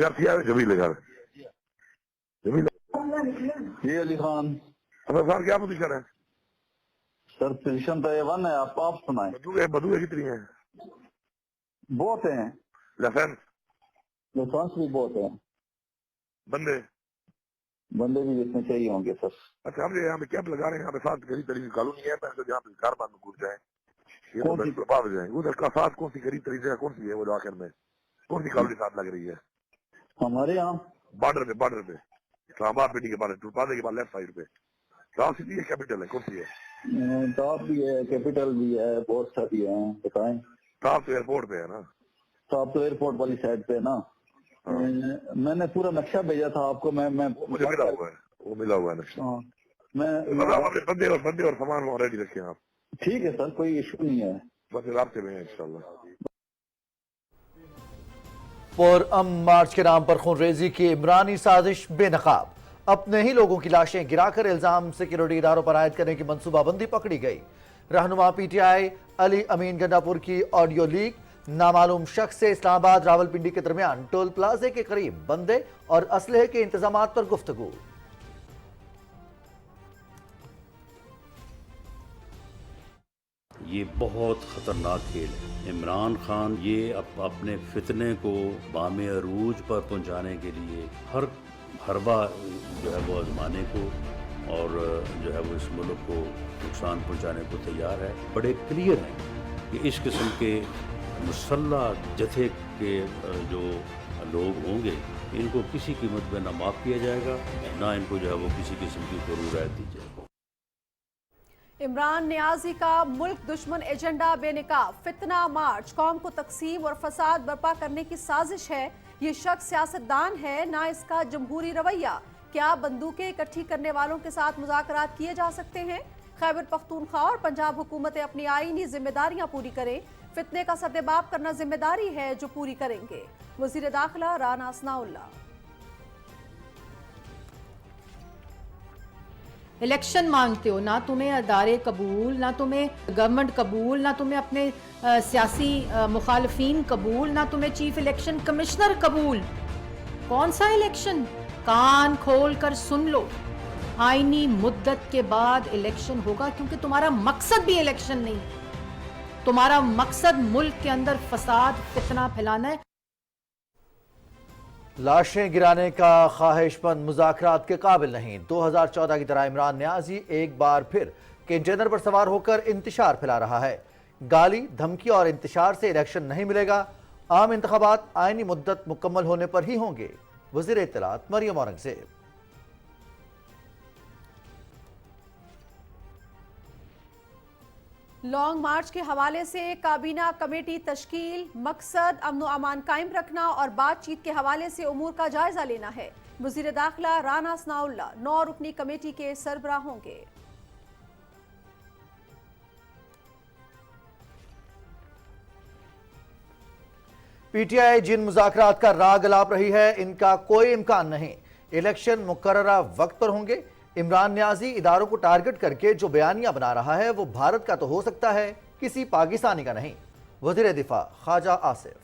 घर थी आए जमील घर जमील जी अली खान असद खान क्या पोजीशन है? सर पोजीशन तो A1 है, आप सुनाए। बंदूकें कितनी है? बहुत हैं, लाइसेंस लाइसेंस भी बहुत है, बंदे? बंदे भी जितने चाहिए होंगे सर। अच्छा, हम यहाँ पे कैंप लगा रहे हैं, यहाँ पे सात गरीब तरीन कॉलोनी है, तो जहाँ पे कार बांध कूद जाए ये तो कौन सी बर्बाद हो जाएंगे। उधर का साथ कौन सी गरीब तरीन जगह कौन सी है वो आखिर में कौन सी कॉलोनी साथ लग रही है? हमारे यहाँ? बॉर्डर पे इस्लामाबाद पिंडी के बारे टूटपादे के बाद लेफ्ट साइड पे राव सिटी है, कैपिटल है, कौन सी है? टॉप भी है, कैपिटल भी है, बहुत सारी है, बताएं। टॉप तो एयरपोर्ट पे है ना? टॉप तो एयरपोर्ट वाली साइड पे है ना। हाँ। मैंने पूरा नक्शा भेजा था आपको, मैं मुझे मिला हुआ है, वो मिला हुआ है नक्शा। हाँ, मैं अपने बंदे और सामान वहाँ रेडी रखे हैं आप। ठीक है सर, कोई इशू नहीं है। बस रास्ते में है इंशाल्लाह। पुरअमन मार्च के नाम पर खूनरेजी की इमरानी साजिश बेनकाब। अपने ही लोगों की लाशें गिराकर इल्जाम सिक्योरिटी इदारों पर आयद करने की मंसूबाबंदी पकड़ी गई। रहनुमा पीटीआई अली अमीन गंडापुर की ऑडियो लीक। नामालूम शख्स से इस्लामाबाद रावलपिंडी के दरमियान टोल प्लाजे के करीब बंदे और असलहे के इंतजामात पर गुफ्तगू। ये बहुत ख़तरनाक खेल है। इमरान खान ये अपने फितने को बामे अरूज पर पहुंचाने के लिए हर हरबा जो है वो आजमाने को और जो है वो इस मुल्क को नुकसान पहुंचाने को तैयार है। बड़े क्लियर हैं कि इस किस्म के मुसल्लह जथे के जो लोग होंगे इनको किसी कीमत पर ना माफ़ किया जाएगा, ना इनको जो है वो किसी किस्म की कोई रियायत दी जाएगी। इमरान नियाजी का मुल्क दुश्मन एजेंडा बेनकाब। फितना मार्च कौम को तकसीम और फसाद बर्पा करने की साजिश है। ये शख्स सियासतदान है, ना इसका जमहूरी रवैया। क्या बंदूकें इकट्ठी करने वालों के साथ मुज़ाकरात किए जा सकते हैं? खैबर पख्तूनख्वा और पंजाब हुकूमतें अपनी आईनी जिम्मेदारियां पूरी करें। फितने का सद्देबाब करना जिम्मेदारी है जो पूरी करेंगे। वज़ीर दाखिला राना सनाउल्लाह। इलेक्शन मांगते हो, ना तुम्हें अदारे कबूल, ना तुम्हें गवर्नमेंट कबूल, ना तुम्हें अपने सियासी मुखालफीन कबूल, ना तुम्हें चीफ इलेक्शन कमिश्नर कबूल। कौन सा इलेक्शन? कान खोल कर सुन लो, आईनी मुद्दत के बाद इलेक्शन होगा, क्योंकि तुम्हारा मकसद भी इलेक्शन नहीं, तुम्हारा मकसद मुल्क के अंदर फसाद फितना फैलाना है। लाशें गिराने का ख्वाहिशमंद मुज़ाकरात के काबिल नहीं। 2014 की तरह इमरान नियाजी एक बार फिर कंटेनर पर सवार होकर इंतशार फैला रहा है। गाली धमकी और इंतशार से इलेक्शन नहीं मिलेगा। आम इंतखाबात आईनी मुद्दत मुकम्मल होने पर ही होंगे। वज़ीर इत्तलात मरियम औरंगज़ेब। लॉन्ग मार्च के हवाले से काबीना कमेटी तश्कील। मकसद अमन व अमान कायम रखना और बातचीत के हवाले से उमूर का जायजा लेना है। वज़ीर दाखिला राना सनाउल्लाह 9 रुकनी कमेटी के सरबराह होंगे। पीटीआई जिन मुज़ाकरात का राग अलाप रही है, इनका कोई इम्कान नहीं। इलेक्शन मुकर्ररा वक्त पर होंगे। इमरान नियाजी इदारों को टारगेट करके जो बयानियां बना रहा है वो भारत का तो हो सकता है, किसी पाकिस्तानी का नहीं। वज़ीर दिफा ख्वाजा आसिफ।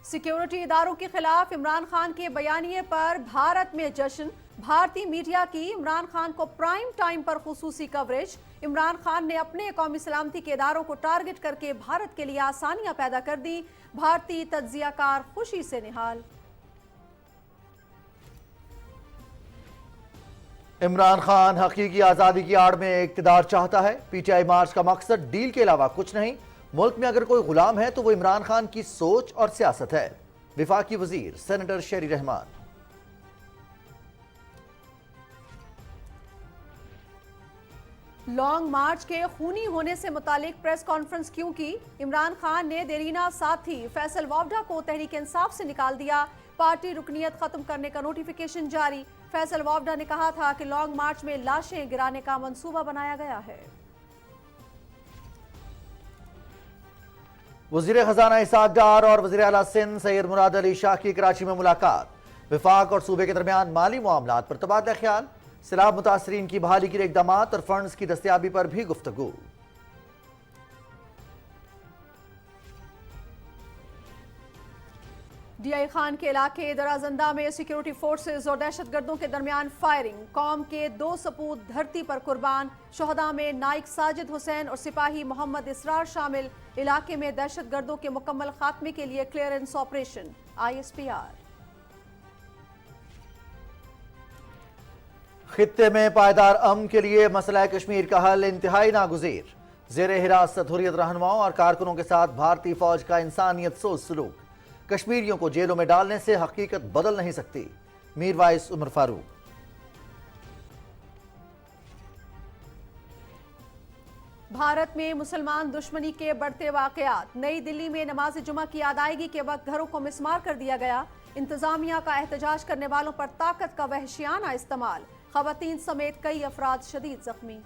सिक्योरिटी इदारों के खिलाफ इमरान खान के बयानिए पर भारत में जश्न। भारतीय मीडिया की इमरान खान को प्राइम टाइम पर खुसूसी कवरेज। इमरान खान ने अपने कौमी सलामती के इदारों को टारगेट करके भारत के लिए आसानियां पैदा कर दी। भारतीय तज्जियाकार खुशी से निहाल। इमरान खान हकीकी आज़ादी की आड़ में इक़्तिदार चाहता है। पीटीआई मार्च का मकसद डील के अलावा कुछ नहीं। मुल्क में अगर कोई गुलाम है तो वो इमरान खान की सोच और सियासत है। विफाकी वजीर सेनेटर शेरी रहमान। लॉन्ग मार्च के खूनी होने से मुतालिक प्रेस कॉन्फ्रेंस क्यों की? इमरान खान ने देरीना साथी फैसल वावडा को तहरीक इंसाफ से निकाल दिया। पार्टी रुकनियत खत्म करने का नोटिफिकेशन जारी। फैसल वावडा ने कहा था कि लॉन्ग मार्च में लाशें गिराने का मंसूबा बनाया गया है। वज़ीर खजाना इसाक डार और वज़ीर आला सिंध सैयद मुराद अली शाह की कराची में मुलाकात। विफाक और सूबे के दरमियान माली मामलात पर तबादला ख्याल। सैलाब मुतासरीन की बहाली के लिए इक़दामात और फंड्स की दस्तयाबी पर भी गुफ्तगू। DI खान के इलाके दराजंदा में सिक्योरिटी फोर्सेज और दहशतगर्दों के दरमियान फायरिंग, कौम के 2 सपूत धरती पर कुर्बान, शहदा में नाइक साजिद हुसैन और सिपाही मोहम्मद इसरार शामिल, इलाके में दहशतगर्दों के मुकम्मल खात्मे के लिए क्लियरेंस ऑपरेशन, ISPR। खित्ते में पायदार अमन के लिए मसला कश्मीर का हल इंतहाई नागुज़ीर, ज़ेर हिरासत हुर्रियत रहनुमाओं और कारकुनों के साथ भारतीय फौज का इंसानियत सोच सलूक, कश्मीरियों को जेलों में डालने से हकीकत बदल नहीं सकती, मीरवाइस उमर फारूक। भारत में मुसलमान दुश्मनी के बढ़ते वाकयात, नई दिल्ली में नमाज जुमा की अदायगी के वक्त घरों को मिसमार कर दिया गया, इंतजामिया का एहतजाज करने वालों पर ताकत का वहशियाना इस्तेमाल, खवातीन समेत कई अफराद शदीद जख्मी।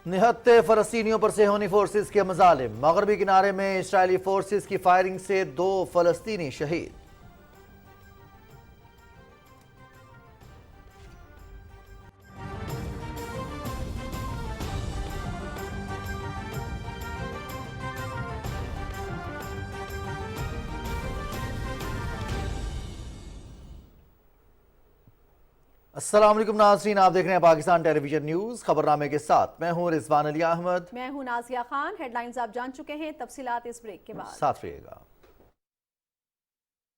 निहत्ते फलस्तीनियों पर सेहोनी फोर्सेस के मजालिम, मगरबी किनारे में इस्राइली फोर्सेस की फायरिंग से 2 फलस्तीनी शहीद। अस्सलाम वालेकुम नाज़रीन, आप देख रहे हैं पाकिस्तान टेलीविजन न्यूज। खबरनामे के साथ मैं हूं रिजवान अली अहमद। मैं हूं नाजिया खान। हेडलाइंस आप जान चुके हैं, तफसीलात इस ब्रेक के बाद। साथ रहिएगा।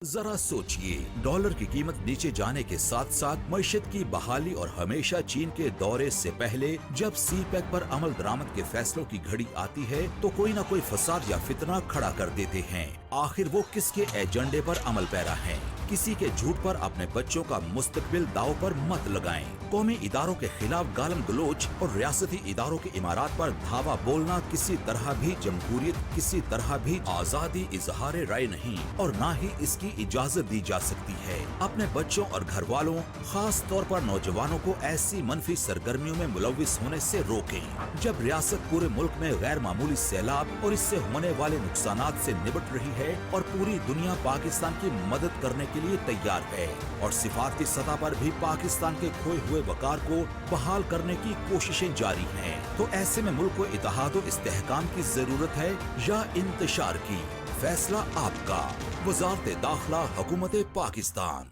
जरा सोचिए, डॉलर की कीमत नीचे जाने के साथ साथ मईशत की बहाली और हमेशा चीन के दौरे से पहले जब CPEC पर अमल दरामद के फैसलों की घड़ी आती है तो कोई न कोई फसाद या फितना खड़ा कर देते हैं। आखिर वो किसके एजेंडे पर अमल पैरा हैं? किसी के झूठ पर अपने बच्चों का मुस्तकबिल दाव पर मत लगाएं। कौमी इदारों के खिलाफ गालम गलोच और रियासती इदारों के इमारात पर धावा बोलना किसी तरह भी जमहूरियत, किसी तरह भी आजादी इजहार राय नहीं और न ही इसकी इजाजत दी जा सकती है। अपने बच्चों और घर वालों, खास तौर पर नौजवानों को ऐसी मनफी सरगर्मियों में मुलविस होने से रोकें। जब रियासत पूरे मुल्क में गैर मामूली सैलाब और इससे होने वाले नुकसानात से निपट रही है और पूरी दुनिया पाकिस्तान की मदद करने के लिए तैयार है और सिफारती सतह पर भी पाकिस्तान के खोए हुए वकार को बहाल करने की कोशिशें जारी हैं, तो ऐसे में मुल्क को इत्तेहाद और इस्तेहकाम की जरूरत है या इंतशार की? फैसला आपका। वज़ारत दाखिला, हुकूमत पाकिस्तान।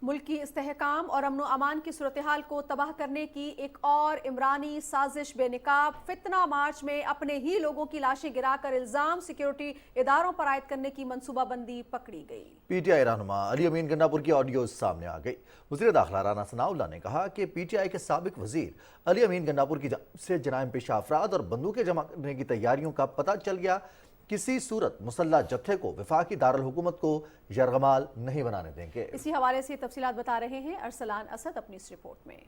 मुल्क की इस्तेहकाम और अमन अमान की सूरत हाल को तबाह करने की एक और इमरानी साजिश बेनकाब, फितना मार्च में अपने ही लोगों की लाशें गिराकर इल्जाम सिक्योरिटी इदारों पर आयद करने की मनसूबाबंदी पकड़ी गई। PTI रहनुमा अली अमीन गंडापुर की ऑडियो सामने आ गई। वज़ीर दाखिला राना सनाउल्लाह ने कहा कि PTI के साबिक वजीर अली अमीन गंडापुर की से जराइम पेशा अफराद और बंदूकें जमा करने की तैयारियों का पता चल गया। किसी सूरत मुसल्ला जत्थे को वफाकी दारुल हुकूमत को यरगमाल नहीं बनाने देंगे। इसी हवाले से तफसीलात बता रहे हैं अरसलान असद अपनी इस रिपोर्ट में।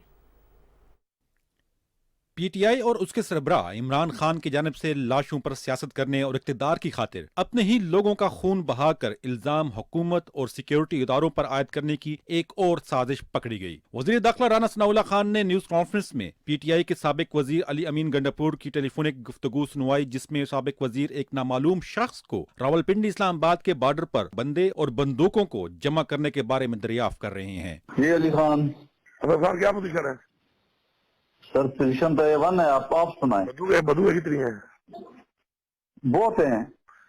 PTI और उसके सरबराह इमरान खान की जानिब से लाशों पर सियासत करने और इक़्तिदार की खातिर अपने ही लोगों का खून बहाकर इल्जाम हुकूमत और सिक्योरिटी इदारों पर आयद करने की एक और साजिश पकड़ी गई। वज़ीर दाखिला राना सनाउल्लाह खान ने न्यूज कॉन्फ्रेंस में PTI के साबिक वजीर अली अमीन गंडापुर की टेलीफोनिक गुफ्तगू सुनवाई, जिसमें साबिक वजीर एक नामालूम शख्स को रावलपिंडी इस्लामाबाद के बॉर्डर पर बंदे और बंदूकों को जमा करने के बारे में दरियाफ्त कर रहे हैं। ये अली खान क्या पोजीशन है सर? पोजीशन तो A1 है, आप सुनाएं। बंदूकें कितनी हैं? बहुत हैं।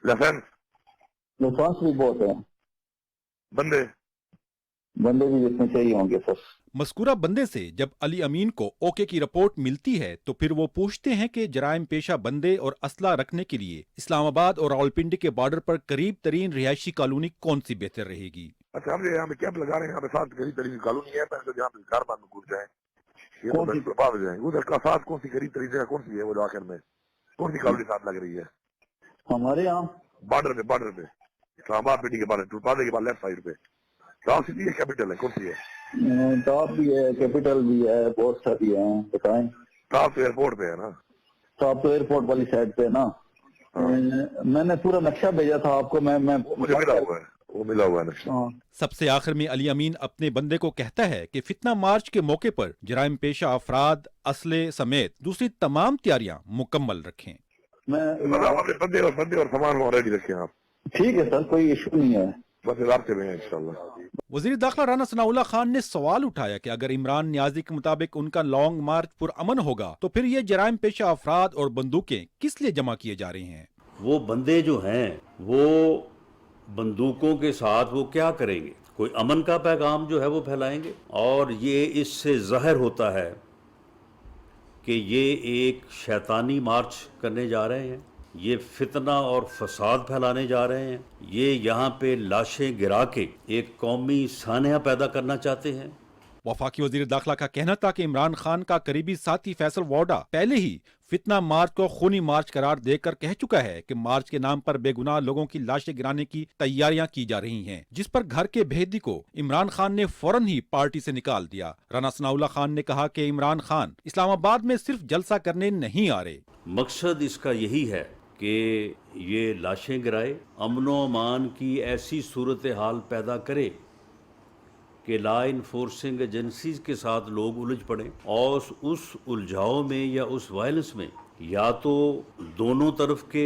लाइसेंस भी बहुत है। बंदे भी जितने चाहिए होंगे सर। मस्कूरा बंदे से जब अली अमीन को ओके की रिपोर्ट मिलती है तो फिर वो पूछते हैं कि जराइम पेशा बंदे और असला रखने के लिए इस्लामाबाद और रावलपिंडी के बॉर्डर पर करीब तरीन रिहायशी कॉलोनी कौन सी बेहतर रहेगी। अच्छा, हम यहाँ पे कैंप लगा रहे हैं, यहाँ पे 7 करीब तरीन कॉलोनी है, जहाँ पे कारबान में घुस जाए, उधर का साथ कौन सी करीब तरीन जगह कौन सी है? वो आखिर में कौन सी कॉलोनी साथ लग रही है? हमारे यहाँ बॉर्डर पे इस्लामाबाद पिंडी के बाद टूलपादे के बाद लेफ्ट साइड पे टॉप सिटी है, कैपिटल है, कौन सी है? टॉप भी है, कैपिटल भी है, बहुत सारी है। बताएं। टॉप तो एयरपोर्ट पे है ना? टॉप तो एयरपोर्ट वाली साइड पे है ना। मैंने पूरा नक्शा भेजा था आपको। मैं मुझे मिला हुआ है, वो मिला हुआ है नक्शा। सबसे आखिर में अली अमीन अपने बंदे को कहता है कि फितना मार्च के मौके पर जराइम पेशा अफराद असले समेत दूसरी तमाम तैयारियां मुकम्मल रखें। میں اپنے بندے اور سامان وہاں ریڈی رکھیں آپ. ٹھیک ہے سر، کوئی ایشو نہیں ہے. بس رابطے میں ہیں انشاءاللہ. وزیر داخلہ رانا ثناء اللہ خان نے سوال اٹھایا کہ اگر عمران نیازی کے مطابق ان کا لانگ مارچ پرامن ہوگا تو پھر یہ جرائم پیشہ افراد اور بندوقیں کس لیے جمع کیے جا رہے ہیں؟ وہ بندے جو ہیں وہ بندوقوں کے ساتھ وہ کیا کریں گے؟ کوئی امن کا پیغام جو ہے وہ پھیلائیں گے. اور یہ اس سے ظاہر ہوتا ہے کہ یہ ایک شیطانی مارچ کرنے جا رہے ہیں، یہ فتنہ اور فساد پھیلانے جا رہے ہیں، یہ یہاں پہ لاشیں گرا کے ایک قومی سانحہ پیدا کرنا چاہتے ہیں. وفاقی وزیر داخلہ کا کہنا تھا کہ عمران خان کا قریبی ساتھی فیصل وارڈا پہلے ہی فتنہ مارچ کو خونی مارچ قرار دے کر کہہ چکا ہے کہ مارچ کے نام پر بے گناہ لوگوں کی لاشیں گرانے کی تیاریاں کی جا رہی ہیں، جس پر گھر کے بھیدی کو عمران خان نے فوراً ہی پارٹی سے نکال دیا. رانا ثناء اللہ خان نے کہا کہ عمران خان اسلام آباد میں صرف جلسہ کرنے نہیں آ رہے. مقصد اس کا یہی ہے کہ یہ لاشیں گرائے، امن و امان کی ایسی صورتحال پیدا کرے کہ لا انفورسنگ ایجنسیز کے ساتھ لوگ الجھ پڑیں، اور اس الجھاؤ میں یا اس وائلنس میں یا تو دونوں طرف کے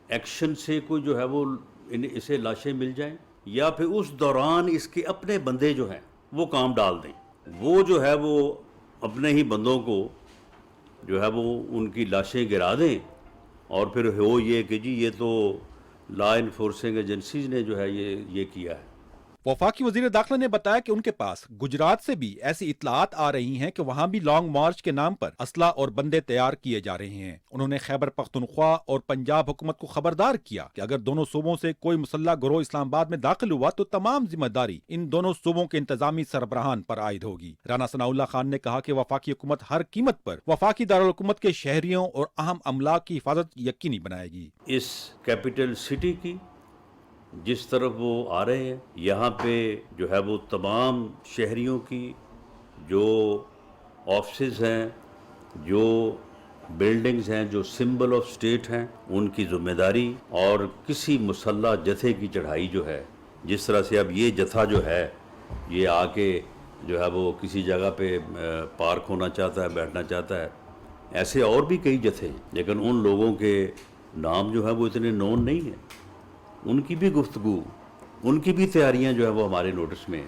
ایکشن سے کوئی جو ہے وہ اسے لاشیں مل جائیں، یا پھر اس دوران اس کے اپنے بندے جو ہیں وہ کام ڈال دیں. وہ جو ہے وہ اپنے ہی بندوں کو جو ہے وہ ان کی لاشیں گرا دیں، اور پھر ہو یہ کہ جی یہ تو لا انفورسنگ ایجنسیز نے جو ہے یہ کیا ہے. وفاقی وزیر داخلہ نے بتایا کہ ان کے پاس گجرات سے بھی ایسی اطلاعات آ رہی ہیں کہ وہاں بھی لانگ مارچ کے نام پر اسلحہ اور بندے تیار کیے جا رہے ہیں. انہوں نے خیبر پختونخوا اور پنجاب حکومت کو خبردار کیا کہ اگر دونوں صوبوں سے کوئی مسلح گروہ اسلام آباد میں داخل ہوا تو تمام ذمہ داری ان دونوں صوبوں کے انتظامی سربراہان پر عائد ہوگی. رانا ثناء اللہ خان نے کہا کہ وفاقی حکومت ہر قیمت پر وفاقی دارالحکومت کے شہریوں اور اہم املاک کی حفاظت یقینی بنائے گی. اس کیپٹل سٹی کی جس طرف وہ آ رہے ہیں، یہاں پہ جو ہے وہ تمام شہریوں کی جو آفسز ہیں، جو بلڈنگز ہیں، جو سمبل آف اسٹیٹ ہیں، ان کی ذمہ داری، اور کسی مسلح جتھے کی چڑھائی جو ہے، جس طرح سے اب یہ جتھا جو ہے یہ آ کے جو ہے وہ کسی جگہ پہ پارک ہونا چاہتا ہے، بیٹھنا چاہتا ہے، ایسے اور بھی کئی جتھے ہیں، لیکن ان لوگوں کے نام جو ہے وہ اتنے نون نہیں ہیں. ان کی بھی گفتگو، ان کی بھی تیاریاں جو ہے وہ ہمارے نوٹس میں ہیں.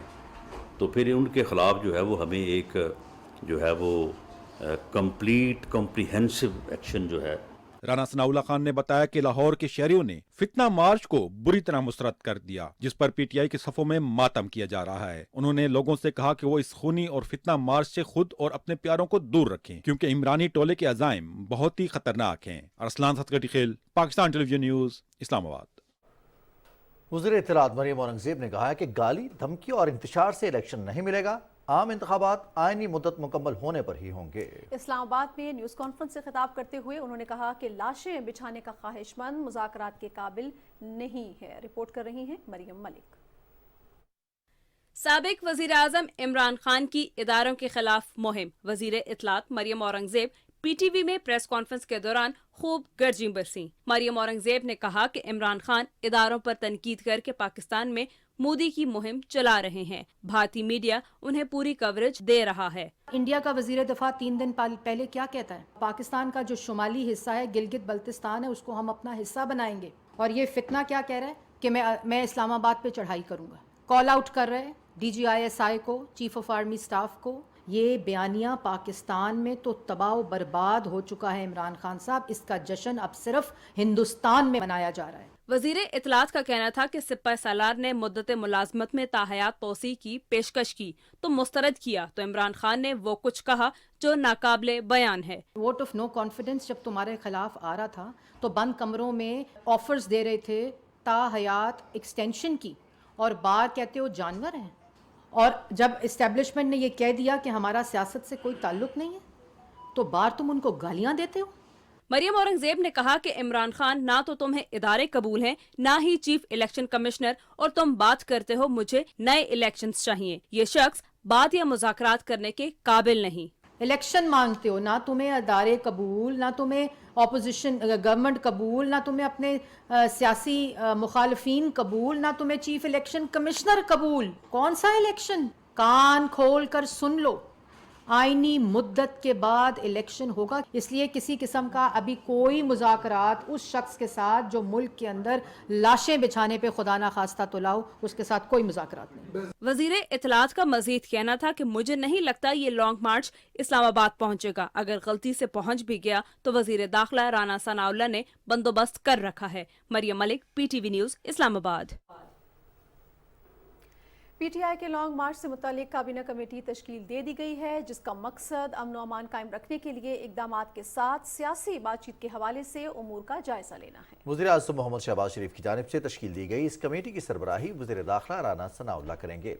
تو پھر ان کے خلاف جو ہے وہ ہمیں ایک جو ہے وہ کمپریہنسو ایکشن جو ہے. رانا ثناء اللہ خان نے بتایا کہ لاہور کے شہریوں نے فتنہ مارچ کو بری طرح مسرت کر دیا، جس پر پی ٹی آئی کے صفوں میں ماتم کیا جا رہا ہے. انہوں نے لوگوں سے کہا کہ وہ اس خونی اور فتنہ مارچ سے خود اور اپنے پیاروں کو دور رکھیں، کیونکہ عمرانی ٹولے کے عزائم بہت ہی خطرناک ہیں. ارسلان ستگٹی خیل، پاکستان ٹیلی ویژن نیوز، اسلام آباد. وزیر اطلاعات مریم اورنگزیب نے کہا ہے کہ گالی، دھمکی اور انتشار سے الیکشن نہیں ملے گا. عام انتخابات آئینی مدت مکمل ہونے پر ہی ہوں گے. اسلام آباد میں نیوز کانفرنس سے خطاب کرتے ہوئے انہوں نے کہا کہ لاشیں بچھانے کا خواہش مند مذاکرات کے قابل نہیں ہے. رپورٹ کر رہی ہیں مریم ملک. سابق وزیر اعظم عمران خان کی اداروں کے خلاف مہم. وزیر اطلاعات Maryam Aurangzeb P T V میں پریس کانفرنس کے دوران خوب گرجیں برسیں. مریم اورنگزیب نے کہا کہ عمران خان اداروں پر تنقید کر کے پاکستان میں مودی کی مہم چلا رہے ہیں. بھارتی میڈیا انہیں پوری کوریج دے رہا ہے. انڈیا کا وزیر دفاع 3 دن پہلے کیا کہتا ہے؟ پاکستان کا جو شمالی حصہ ہے، گلگت بلتستان ہے، اس کو ہم اپنا حصہ بنائیں گے. اور یہ فتنہ کیا کہہ رہا ہے کہ میں اسلام آباد پہ چڑھائی کروں گا. کال آؤٹ کر رہے ہیں DGISI کو، چیف آف آرمی سٹاف کو. یہ بیانیہ پاکستان میں تو تباہ و برباد ہو چکا ہے عمران خان صاحب. اس کا جشن اب صرف ہندوستان میں منایا جا رہا ہے. وزیر اطلاعات کا کہنا تھا کہ سپہ سالار نے مدت ملازمت میں تاحیات توسیع کی پیشکش کی تو مسترد کیا، تو عمران خان نے وہ کچھ کہا جو ناقابل بیان ہے. ووٹ آف نو کانفیڈنس جب تمہارے خلاف آ رہا تھا تو بند کمروں میں آفرز دے رہے تھے تاحیات ایکسٹینشن کی، اور بار کہتے ہو جانور ہیں. اور جب اسٹیبلشمنٹ نے یہ کہہ دیا کہ ہمارا سیاست سے کوئی تعلق نہیں ہے تو بار تم ان کو گالیاں دیتے ہو. مریم اورنگزیب نے کہا کہ عمران خان نہ تو تمہیں ادارے قبول ہیں، نہ ہی چیف الیکشن کمشنر، اور تم بات کرتے ہو مجھے نئے الیکشنز چاہیے. یہ شخص بات یا مذاکرات کرنے کے قابل نہیں. الیکشن مانگتے ہو، نہ تمہیں ادارے قبول، نہ تمہیں اپوزیشن گورنمنٹ قبول، نہ تمہیں اپنے سیاسی مخالفین قبول، نہ تمہیں چیف الیکشن کمشنر قبول. کون سا الیکشن؟ کان کھول کر سن لو. आईनी मुद्दत के बाद इलेक्शन होगा, इसलिए किसी किस्म का अभी कोई मुज़ाकरात उस शख्स के साथ जो मुल्क के अंदर लाशें बिछाने पे खुदा ना खास्ता तो लाओ, उसके साथ कोई मुज़ाकरात नहीं। वज़ीर इत्तलात का मजीद कहना था कि मुझे नहीं लगता ये लॉन्ग मार्च इस्लामाबाद पहुंचेगा। अगर गलती से पहुंच भी गया तो वज़ीर दाखिला राना सनाउल्लाह ने बंदोबस्त कर रखा है। Maryam Malik, PTV news, Islamabad. PTI के लॉन्ग मार्च से मुतालिक काबीना कमेटी तश्कील दे दी गई है, जिसका मकसद अमन व अमान कायम रखने के लिए इकदामात के साथ सियासी बातचीत के हवाले से उमूर का जायजा लेना है। वज़ीर आज़म मोहम्मद शहबाज शरीफ की जानिब से तश्कील दी गई इस कमेटी की सरबराही वज़ीर दाखिला राना सनाउल्लाह करेंगे।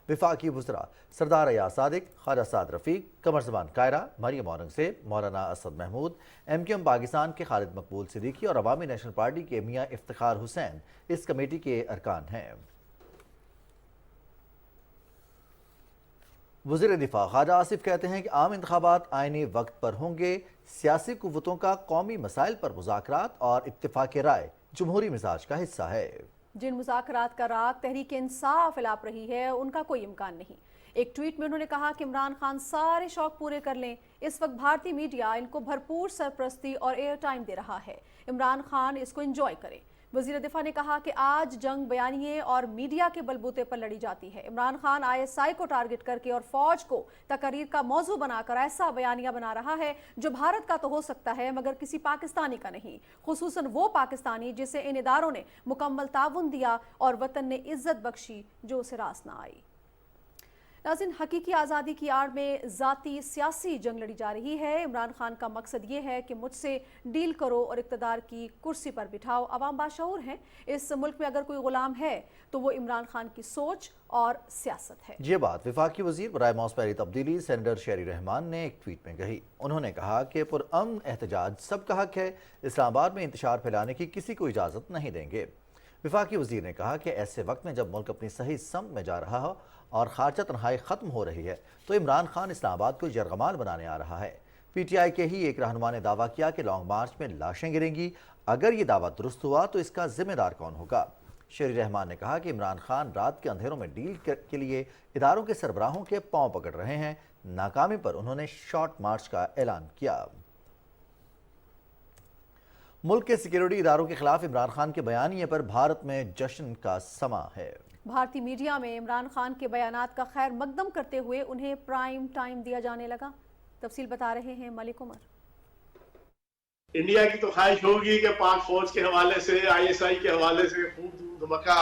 वफाकी वज़रा सरदार अयाज सादिक, ख्वाजा साद रफ़ीक, कमर ज़मान कायरा, मरियम औरंगज़ेब, मौलाना असद महमूद, MQM पाकिस्तान के खालिद मकबूल सिद्दीकी और अवामी नेशनल पार्टी के मियाँ इफ्तिखार हुसैन इस कमेटी के अरकान हैं। वज़ीर दिफा ख्वाजा आसिफ कहते हैं कि आम इंतखाबात आईनी वक्त पर होंगे। सियासी कुव्वतों का कौमी मसाइल पर मुज़ाकरात और इत्तिफाक राय जमहूरी मिजाज का हिस्सा है। जिन मुज़ाकरात का राग तहरीक इंसाफ फैलाप रही है, उनका कोई इम्कान नहीं। एक ट्वीट में उन्होंने कहा कि इमरान खान सारे शौक पूरे कर लें। इस वक्त भारतीय मीडिया इनको भरपूर सरपरस्ती और एयर टाइम दे रहा है। इमरान खान इसको एंजॉय करें। वज़ीर दिफा ने कहा कि आज जंग बयानिए और मीडिया के बलबूते पर लड़ी जाती है। इमरान खान ISI को टारगेट करके और फौज को तकरीर का मौजू बनाकर ऐसा बयानिया बना रहा है जो भारत का तो हो सकता है मगर किसी पाकिस्तानी का नहीं, खुसूसन वो पाकिस्तानी जिसे इन इदारों ने मुकम्मल ताउन दिया और वतन ने इज्जत बख्शी जो उसे रास ना आई। नाज़रीन, हकीकी आज़ादी की आड़ में ज़ाती सियासी जंग लड़ी जा रही है। इमरान खान का मकसद ये है कि मुझसे डील करो और इक़्तिदार की कुर्सी पर बिठाओ। अवाम बाशऊर हैं। इस मुल्क में अगर कोई गुलाम है तो वो इमरान खान की सोच और सियासत है। ये बात वफाकी वज़ीर बराए मौसमी तब्दीली सेनेटर शेरी रहमान ने एक ट्वीट में कही। उन्होंने कहा कि पुरअमन एहतजाज सबका हक है। इस्लामाबाद में इंतशार फैलाने की किसी को इजाज़त नहीं देंगे। वफाकी वज़ीर ने कहा कि ऐसे वक्त में जब मुल्क अपनी सही समत में जा रहा हो और खारजा तन्हाई ख़त्म हो रही है तो इमरान खान इस्लामाबाद को यरगमाल बनाने आ रहा है। PTI के ही एक रहनुमा ने दावा किया कि लॉन्ग मार्च में लाशें गिरेंगी। अगर ये दावा दुरुस्त हुआ तो इसका जिम्मेदार कौन होगा? शेरी रहमान ने कहा कि इमरान खान रात के अंधेरों में डील के लिए इदारों के सरबराहों के पांव पकड़ रहे हैं। नाकामी पर उन्होंने शॉर्ट मार्च का ऐलान किया। मुल्क के सिक्योरिटी इदारों के खिलाफ इमरान खान के बयानिए पर भारत में जश्न का समा है। भारतीय मीडिया में इमरान खान के बयानात का खैर मकदम करते हुए उन्हें प्राइम टाइम दिया जाने लगा। तफसील बता रहे हैं मलिक उमर। इंडिया की तो ख्वाहिश होगी कि पाक फौज के हवाले से, ISI के हवाले से खूब धमाका,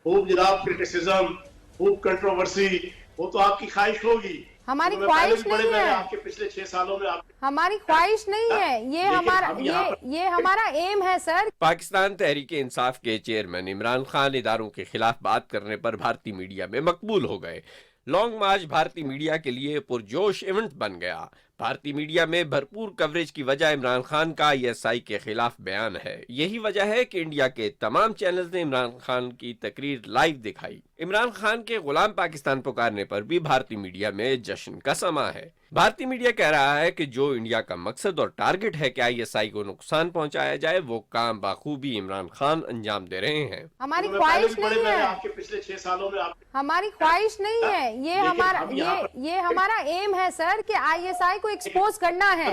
खूब जनाब क्रिटिसिज्म, खूब कंट्रोवर्सी, वो तो आपकी ख्वाहिश होगी। हमारी ख्वाहिश नहीं है। आपके पिछले 6 सालों में हमारी ख्वाहिश नहीं है। ये हमारा एम है सर। पाकिस्तान तहरीक इंसाफ के चेयरमैन इमरान खान इदारों के खिलाफ बात करने पर भारतीय मीडिया में मकबूल हो गए। लॉन्ग मार्च भारतीय मीडिया के लिए पुरजोश इवेंट बन गया। भारतीय मीडिया में भरपूर कवरेज की वजह इमरान खान का ISI के खिलाफ बयान है। यही वजह है कि इंडिया के तमाम चैनल्स ने इमरान खान की तकरीर लाइव दिखाई। इमरान खान के गुलाम पाकिस्तान पुकारने पर भी भारतीय मीडिया में जश्न का समा है। भारतीय मीडिया कह रहा है कि जो इंडिया का मकसद और टारगेट है कि ISI को नुकसान पहुंचाया जाए, वो काम बाखूबी इमरान खान अंजाम दे रहे हैं। हमारी ख्वाहिश नहीं है। आपके पिछले 6 सालों में हमारी ख्वाहिश नहीं है। ये हमारा एम है सर कि ISI को एक्सपोज करना है।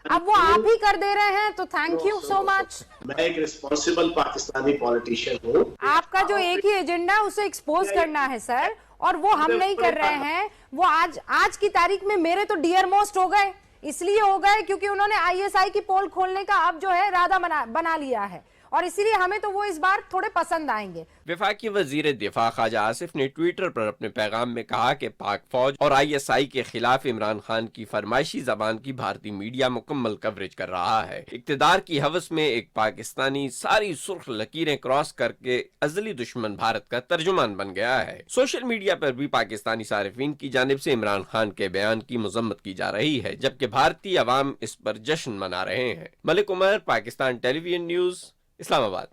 अब वो आप ही कर दे रहे हैं तो थैंक यू सो मच। मैं एक रिस्पॉन्सिबल पाकिस्तानी पॉलिटिशियन हूँ। आपका जो एक ही एजेंडा उसे एक्सपोज करना है सर, और वो हम नहीं कर रहे हैं। वो आज की तारीख में मेरे तो डियर मोस्ट हो गए। इसलिए हो गए क्योंकि उन्होंने ISI की पोल खोलने का अब जो है इरादा बना लिया है, और इसीलिए हमें तो वो इस बार थोड़े पसंद आएंगे। वफाकी वजीर दिफा ख्वाजा आसिफ ने ट्विटर पर अपने पैगाम में कहा कि पाक फौज और ISI के खिलाफ इमरान खान की फरमाइशी जबान की भारतीय मीडिया मुकम्मल कवरेज कर रहा है। इक्तदार की हवस में एक पाकिस्तानी सारी सुर्ख लकीरें क्रॉस करके अजली दुश्मन भारत का तर्जुमान बन गया है। सोशल मीडिया पर भी पाकिस्तानी सारिफीन की जानिब से इमरान खान के बयान की मजम्मत की जा रही है, जबकि भारतीय अवाम इस पर जश्न मना रहे हैं। Malik Umar, Pakistan television news, Islamabad.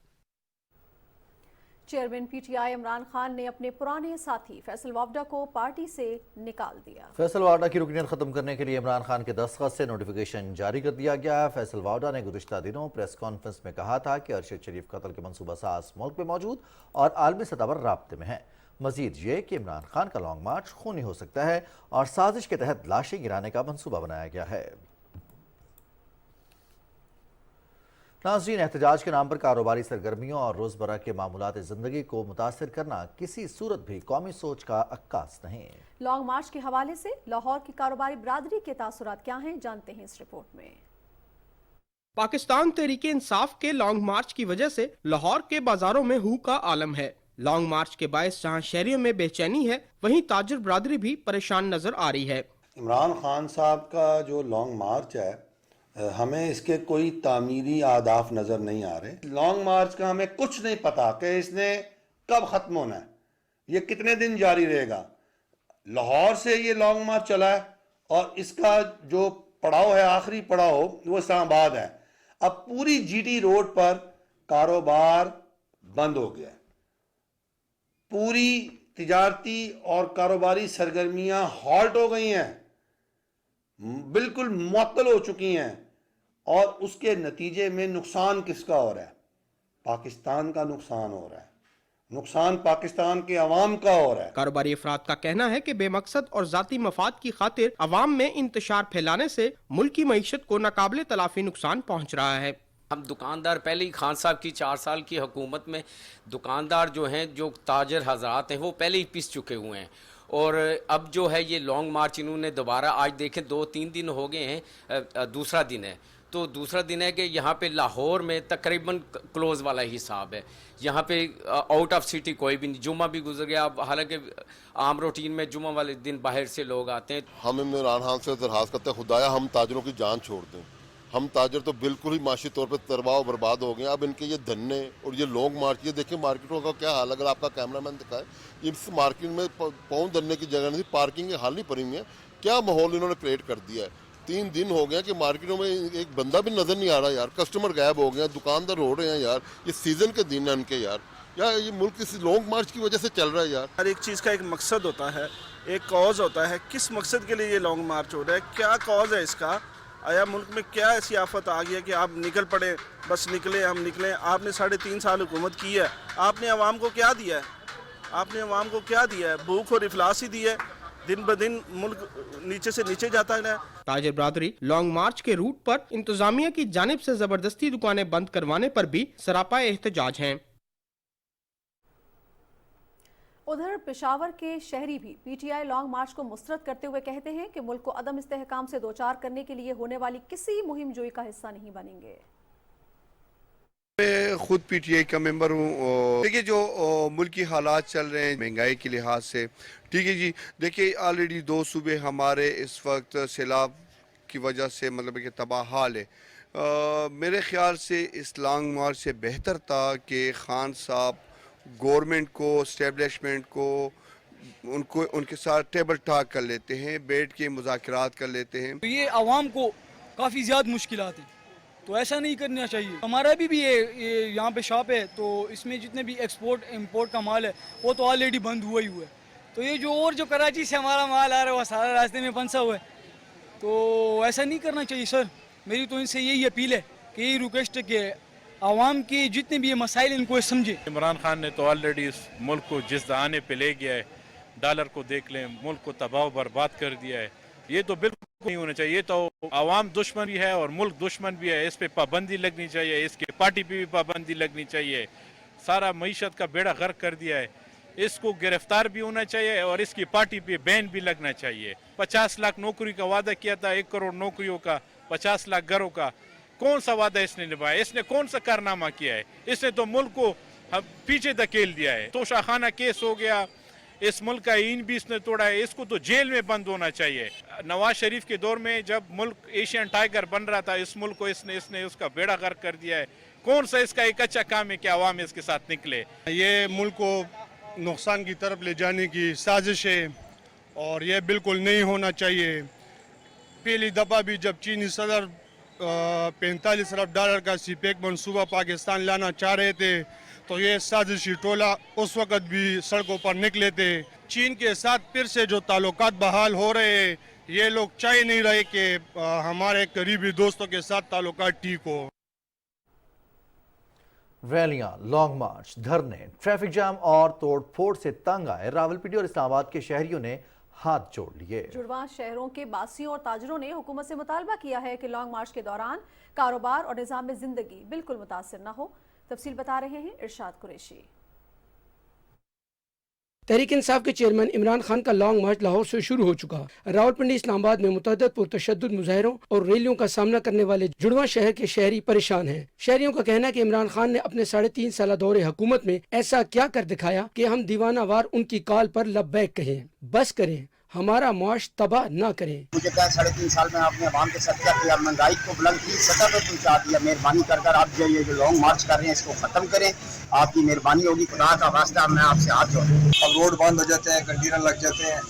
Chairman PTI Imran Khan ने अपने पुराने साथी फैसल वावडा को पार्टी से निकाल दिया। फैसल वावडा की रुकनीत खत्म करने के लिए इमरान खान के दस्तखत से नोटिफिकेशन जारी कर दिया गया। फैसल वावडा ने गुज़िश्ता दिनों प्रेस कॉन्फ्रेंस में कहा था कि अरशद शरीफ कत्ल के मंसूबा साज मुल्क में मौजूद और आलमी सतह पर राब्ते में है। مزید یہ کہ عمران خان کا لانگ مارچ خونی ہو سکتا ہے اور سازش کے تحت لاشیں گرانے کا منصوبہ بنایا گیا ہے۔ ناظرین، احتجاج کے نام پر کاروباری سرگرمیوں اور روزمرہ کے معمولات زندگی کو متاثر کرنا کسی صورت بھی قومی سوچ کا عکاس نہیں۔ لانگ مارچ کے حوالے سے لاہور کی کاروباری برادری کے تاثرات کیا ہیں، جانتے ہیں اس رپورٹ میں۔ پاکستان تحریک انصاف کے لانگ مارچ کی وجہ سے لاہور کے بازاروں میں ہو کا عالم ہے۔ لانگ مارچ کے باعث جہاں شہریوں میں بے چینی ہے، وہیں تاجر برادری بھی پریشان نظر آ رہی ہے۔ عمران خان صاحب کا جو لانگ مارچ ہے، ہمیں اس کے کوئی تعمیری اہداف نظر نہیں آ رہے۔ لانگ مارچ کا ہمیں کچھ نہیں پتا کہ اس نے کب ختم ہونا ہے، یہ کتنے دن جاری رہے گا۔ لاہور سے یہ لانگ مارچ چلا ہے اور اس کا جو پڑاؤ ہے، آخری پڑاؤ، وہ اسلام آباد ہے۔ اب پوری جی ٹی روڈ پر کاروبار بند ہو گیا ہے، پوری تجارتی اور کاروباری سرگرمیاں ہالٹ ہو گئی ہیں، بالکل معطل ہو چکی ہیں، اور اس کے نتیجے میں نقصان کس کا ہو رہا ہے؟ پاکستان کا نقصان ہو رہا ہے، نقصان پاکستان کے عوام کا ہو رہا ہے۔ کاروباری افراد کا کہنا ہے کہ بے مقصد اور ذاتی مفاد کی خاطر عوام میں انتشار پھیلانے سے ملکی معیشت کو ناقابل تلافی نقصان پہنچ رہا ہے۔ ہم دکاندار پہلے ہی خان صاحب کی 4 سال کی حکومت میں دکاندار جو ہیں، جو تاجر حضرات ہیں، وہ پہلے ہی پس چکے ہوئے ہیں، اور اب جو ہے یہ لانگ مارچ انہوں نے دوبارہ، آج دیکھیں 2-3 دن ہو گئے ہیں، دوسرا دن ہے، تو دوسرا دن ہے کہ یہاں پہ لاہور میں تقریباً کلوز والا ہی حساب ہے، یہاں پہ آؤٹ آف سٹی کوئی بھی نہیں۔ جمعہ بھی گزر گیا، حالانکہ عام روٹین میں جمعہ والے دن باہر سے لوگ آتے ہیں۔ ہم عمران خان سے درخواست کرتے ہیں، خدایا ہم تاجروں کی جان چھوڑ دیں، ہم تاجر تو بالکل ہی معاشی طور پہ تباہ و برباد ہو گئے ہیں۔ اب ان کے یہ دھرنے اور یہ لانگ مارچ، یہ دیکھیں مارکیٹوں کا کیا حال، اگر آپ کا کیمرہ مین دکھائے، اس مارکیٹ میں پاؤں دھرنے کی جگہ نہیں، پارکنگ کے حال نہیں پڑی ہوئی ہیں، کیا ماحول انہوں نے کریٹ کر دیا ہے۔ 3 دن ہو گیا کہ مارکیٹوں میں ایک بندہ بھی نظر نہیں آ رہا یار، کسٹمر غائب ہو گئے ہیں، دکاندار ہو رہے ہیں یار، یہ سیزن کے دن ہیں ان کے یار، یہ ملک اس لانگ مارچ کی وجہ سے چل رہا ہے یار۔ ہر ایک چیز کا ایک مقصد ہوتا ہے، ایک کاز ہوتا ہے، کس مقصد کے لیے یہ لانگ مارچ ہو رہا ہے، کیا کاز ہے اس کا، آیا ملک میں کیا ایسی آفت آ گیا کہ آپ نکل پڑے، بس نکلیں ہم نکلیں۔ آپ نے 3.5 سال حکومت کی ہے، آپ نے عوام کو کیا دیا ہے؟ آپ نے عوام کو کیا دیا ہے؟ بھوک اور افلاس ہی دی ہے، دن بدن ملک نیچے سے نیچے جاتا ہے۔ تاجر برادری لانگ مارچ کے روٹ پر انتظامیہ کی جانب سے زبردستی دکانیں بند کروانے پر بھی سراپا احتجاج ہیں۔ ادھر پشاور کے شہری بھی P T I long march کو مسترد کرتے ہوئے کہتے ہیں کہ ملک کو عدم استحکام سے دوچار کرنے کے لیے ہونے والی کسی مہم جوئی کا حصہ نہیں بنیں گے۔ میں خود پی ٹی آئی کا ممبر ہوں۔ دیکھیے جو ملکی حالات چل رہے ہیں مہنگائی کے لحاظ سے، ٹھیک ہے جی، دیکھیے آلریڈی 2 صوبے ہمارے اس وقت سیلاب کی وجہ سے مطلب کہ تباہ حال ہے۔ میرے خیال سے اس لانگ مارچ سے بہتر تھا کہ خان صاحب گورنمنٹ کو، اسٹیبلشمنٹ کو، ان کے ساتھ ٹیبل ٹاک کر لیتے ہیں، بیٹھ کے مذاکرات کر لیتے ہیں۔ یہ عوام کو کافی زیادہ مشکلات ہیں، تو ایسا نہیں کرنا چاہیے۔ ہمارا بھی یہاں پہ شاپ ہے، تو اس میں جتنے بھی ایکسپورٹ امپورٹ کا مال ہے وہ تو آلریڈی بند ہوا ہی ہوا ہے، تو یہ جو کراچی سے ہمارا مال آ رہا ہے وہ سارا راستے میں پھنسا ہوا ہے، تو ایسا نہیں کرنا چاہیے سر۔ میری تو ان سے یہی اپیل ہے کہ یہی ریکویسٹ ہے کہ عوام کے جتنے بھی یہ مسائل ان کو سمجھے۔ عمران خان نے تو آلریڈی اس ملک کو جس دہانے پہ لے گیا ہے، ڈالر کو دیکھ لیں، ملک کو تباہ و برباد کر دیا ہے، یہ تو بالکل نہیں ہونا چاہیے۔ یہ تو عوام دشمن بھی ہے اور ملک دشمن بھی ہے، اس پہ پابندی لگنی چاہیے، اس کی پارٹی پہ بھی پابندی لگنی چاہیے۔ سارا معیشت کا بیڑا غرق کر دیا ہے، اس کو گرفتار بھی ہونا چاہیے اور اس کی پارٹی پہ بین بھی لگنا چاہیے۔ 50 لاکھ نوکری کا وعدہ کیا تھا، 1 کروڑ نوکریوں کا، 50 لاکھ گھروں کا، کون سا وعدہ اس نے نبھایا؟ اس نے کون سا کارنامہ کیا ہے؟ اس نے تو ملک کو پیچھے دھکیل دیا ہے۔ توشہ خانہ کیس ہو گیا، اس ملک کا آئین بھی اس نے توڑا ہے، اس کو تو جیل میں بند ہونا چاہیے۔ نواز شریف کے دور میں جب ملک ایشین ٹائیگر بن رہا تھا، اس ملک کو اس نے اس کا بیڑا غرق کر دیا ہے۔ کون سا اس کا ایک اچھا کام ہے کہ عوام اس کے ساتھ نکلے؟ یہ ملک کو نقصان کی طرف لے جانے کی سازش ہے اور یہ بالکل نہیں ہونا چاہیے۔ پہلی دفعہ بھی جب چینی صدر 45 ارب ڈالر کا سی پیک منصوبہ پاکستان لانا چاہ رہے تھے تو یہ سازشی ٹولہ اس وقت بھی سڑکوں پر نکلے تھے۔ چین کے ساتھ پھر سے جو تعلقات بحال ہو رہے ہیں، یہ لوگ چاہ نہیں رہے کہ ہمارے قریبی دوستوں کے ساتھ تعلقات ٹھیک ہو۔ रैलियां, लॉन्ग मार्च, धरने, ट्रैफिक जाम और तोड़फोड़ से तंग आए रावलपिंडी और इस्लामाबाद के शहरियों ने हाथ जोड़ लिए। जुड़वा शहरों के बासियों और ताजरों ने हुकूमत से मुतालबा किया है कि लॉन्ग मार्च के दौरान कारोबार और निज़ाम जिंदगी बिल्कुल मुतासिर न हो। तफसील बता रहे हैं इरशाद कुरैशी। तहरीक इंसाफ के चेयरमैन इमरान खान का लॉन्ग मार्च लाहौर से शुरू हो चुका। रावलपिंडी इस्लामाबाद में मुतअद्दिद पुरतशद्दुद मुजाहिरों और रैलियों का सामना करने वाले जुड़वा शहर के शहरी परेशान हैं। शहरियों का कहना है कि इमरान खान ने अपने 3.5 साल दौरे हुकूमत में ऐसा क्या कर दिखाया कि हम दीवाना वार उनकी कॉल पर लब्बैक कहें। बस करें, हमारा मुआश तबाह न करें। मुझे कहा 3.5 साल में आपने आवाम के साथ क्या किया, महंगाई को बुलंद की सतह पे पहुंचा दिया। मेहरबानी कर आप जो ये लॉन्ग मार्च कर रहे हैं इसको खत्म करें, आपकी मेहरबानी होगी। खुदा का वास्ता मैं आपसे हाथ जोड़ूं। अब रोड बंद हो जाते हैं, कंटेनर लग जाते हैं,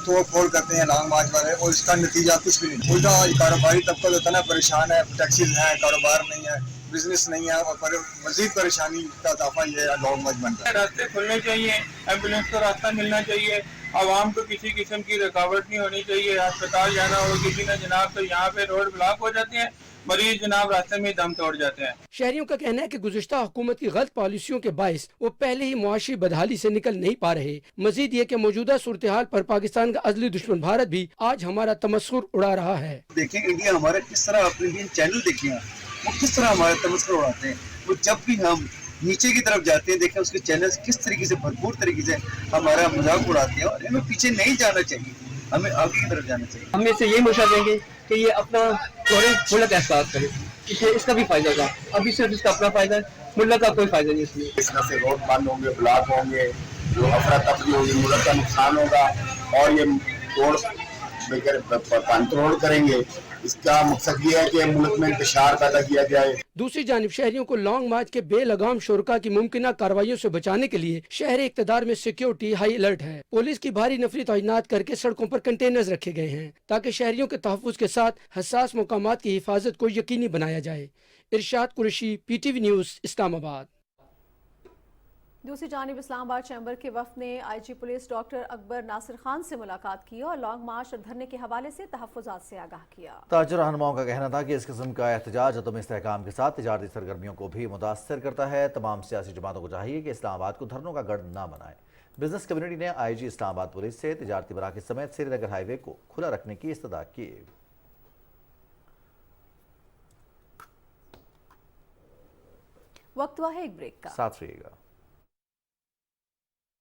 तोड़ फोड़ करते हैं लॉन्ग मार्च वाले, और इसका नतीजा कुछ भी नहीं। उल्टा कारोबारी तबका जो है परेशान है, टैक्सीज है, कारोबार नहीं है, बिजनेस नहीं है, और मजीद परेशानी का इजाफा ये लॉन्ग मार्च बनता है। रास्ते खुलने चाहिए, एम्बुलेंस को रास्ता मिलना चाहिए, आवाम को किसी किस्म की रुकावट नहीं होनी चाहिए। अस्पताल जाना हो किसी ने जनाब तो यहाँ पे रोड ब्लॉक हो जाते हैं, मरीज जनाब रास्ते में दम तोड़ जाते हैं। शहरियों का कहना है कि गुज़िश्ता हुकूमत की गलत पॉलिसियों के बायस वो पहले ही मुआशी बदहाली से निकल नहीं पा रहे। मजीद ये कि मौजूदा सूरत हाल पर पाकिस्तान का अज़ली दुश्मन भारत भी आज हमारा तमस्खुर उड़ा रहा है। देखें इंडिया हमारे किस तरह अपने इंडियन चैनल देखे हैं, वो किस तरह हमारे तमस्खुर उड़ाते हैं। वो जब भी हम नीचे की तरफ जाते हैं देखें उसके चैनल्स किस तरीके से भरपूर तरीके से हमारा मजाक उड़ाते हैं। और हमें पीछे नहीं जाना चाहिए, हमें आगे की तरफ जाना चाहिए। हम इससे ये मशवरा देंगे कि ये अपना मुल्क एहसास करे, इसका भी फायदा था। अभी सिर्फ इसका अपना फायदा है, मुल्क का कोई फायदा नहीं। इसलिए इस तरह से रोड बंद होंगे, ब्लॉक होंगे, जो अफरा तफरी होगी, मुल्क का नुकसान होगा और ये कंट्रोल करेंगे। इसका मकसद ये है कि मुल्क में इंतशार पैदा किया जाए। दूसरी जानिब शहरियों को लॉन्ग मार्च के बेलगाम शुरका की मुमकिन कार्रवाइयों से बचाने के लिए शहरी इक़्तिदार में सिक्योरिटी हाई अलर्ट है। पुलिस की भारी नफरी तैनात करके सड़कों पर कंटेनर्स रखे गए हैं ताकि शहरियों के तहफ़्फ़ुज़ के साथ हसास मकामात की हिफाजत को यकीनी बनाया जाए। Irshad Qureshi, PTV news, Islamabad. दूसरी जानिब इस्लामाबाद चैम्बर के वफ़द ने IG police doctor Akbar Nasir Khan से मुलाकात की और लॉन्ग मार्च और धरने के हवाले से तहफ़्फ़ुज़ात से आगाह किया। ताजर रहनुमाओं का कहना था कि इस किस्म का एहतजाज अदम इस्तेहकाम के साथ तिजारती सरगर्मियों को भी मुतासर करता है। तमाम सियासी जमातों को चाहिए कि इस्लामाबाद को धरनों का गढ़ न बनाए। बिजनेस कम्युनिटी ने IG इस्लामाबाद पुलिस से तिजारती मराकज़ समेत श्रीनगर हाईवे को खुला रखने की इस्तदा की। वक्त हुआ है एक ब्रेक का, साथ रहिएगा।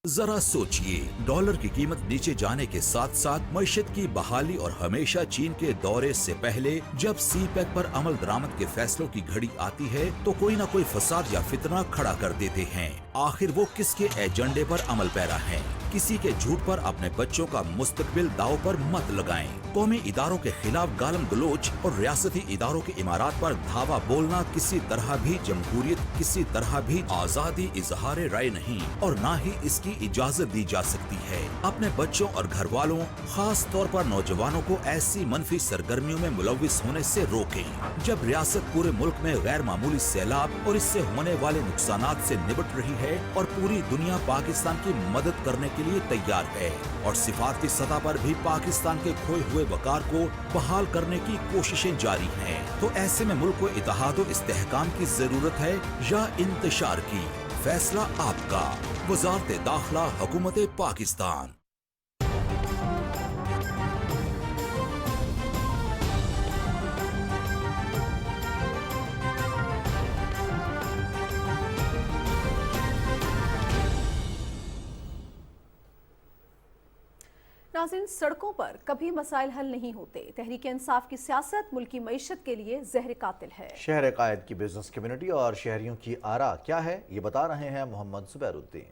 जरा सोचिए, डॉलर की कीमत नीचे जाने के साथ साथ मईशत की बहाली और हमेशा चीन के दौरे से पहले जब CPEC पर अमल दरामद के फैसलों की घड़ी आती है तो कोई न कोई फसाद या फितना खड़ा कर देते हैं। आखिर वो किसके एजेंडे पर अमल पैरा है? किसी के झूठ पर अपने बच्चों का मुस्तकबिल दाव पर मत लगाएं। कौमी इदारों के खिलाफ गालम गलोच और रियासती इदारों के इमारात पर धावा बोलना किसी तरह भी जमहूरियत, किसी तरह भी आजादी इजहार राय नहीं और न ही इसकी इजाजत दी जा सकती है। अपने बच्चों और घर वालों, खास तौर पर नौजवानों को ऐसी मनफी सरगर्मियों में मुलविस होने से रोकें। जब रियासत पूरे मुल्क में गैर मामूली सैलाब और इससे होने वाले नुकसानात से निपट रही है और पूरी दुनिया पाकिस्तान की मदद करने के लिए तैयार है और सिफारती सतह पर भी पाकिस्तान के खोए हुए वकार को बहाल करने की कोशिशें जारी हैं, तो ऐसे में मुल्क को इत्तेहाद और इस्तेहकाम की जरूरत है या इंतशार की? फैसला आपका। वज़ारत दाखिला, हुकूमत पाकिस्तान। नाज़रीन, सड़कों पर कभी मसाइल हल नहीं होते। तहरीक इंसाफ की सियासत मुल्की मईशत के लिए जहर कातिल है। शहर कायद की बिजनेस कम्युनिटी और शहरियों की आरा क्या है, ये बता रहे हैं मोहम्मद जुबैरुद्दीन।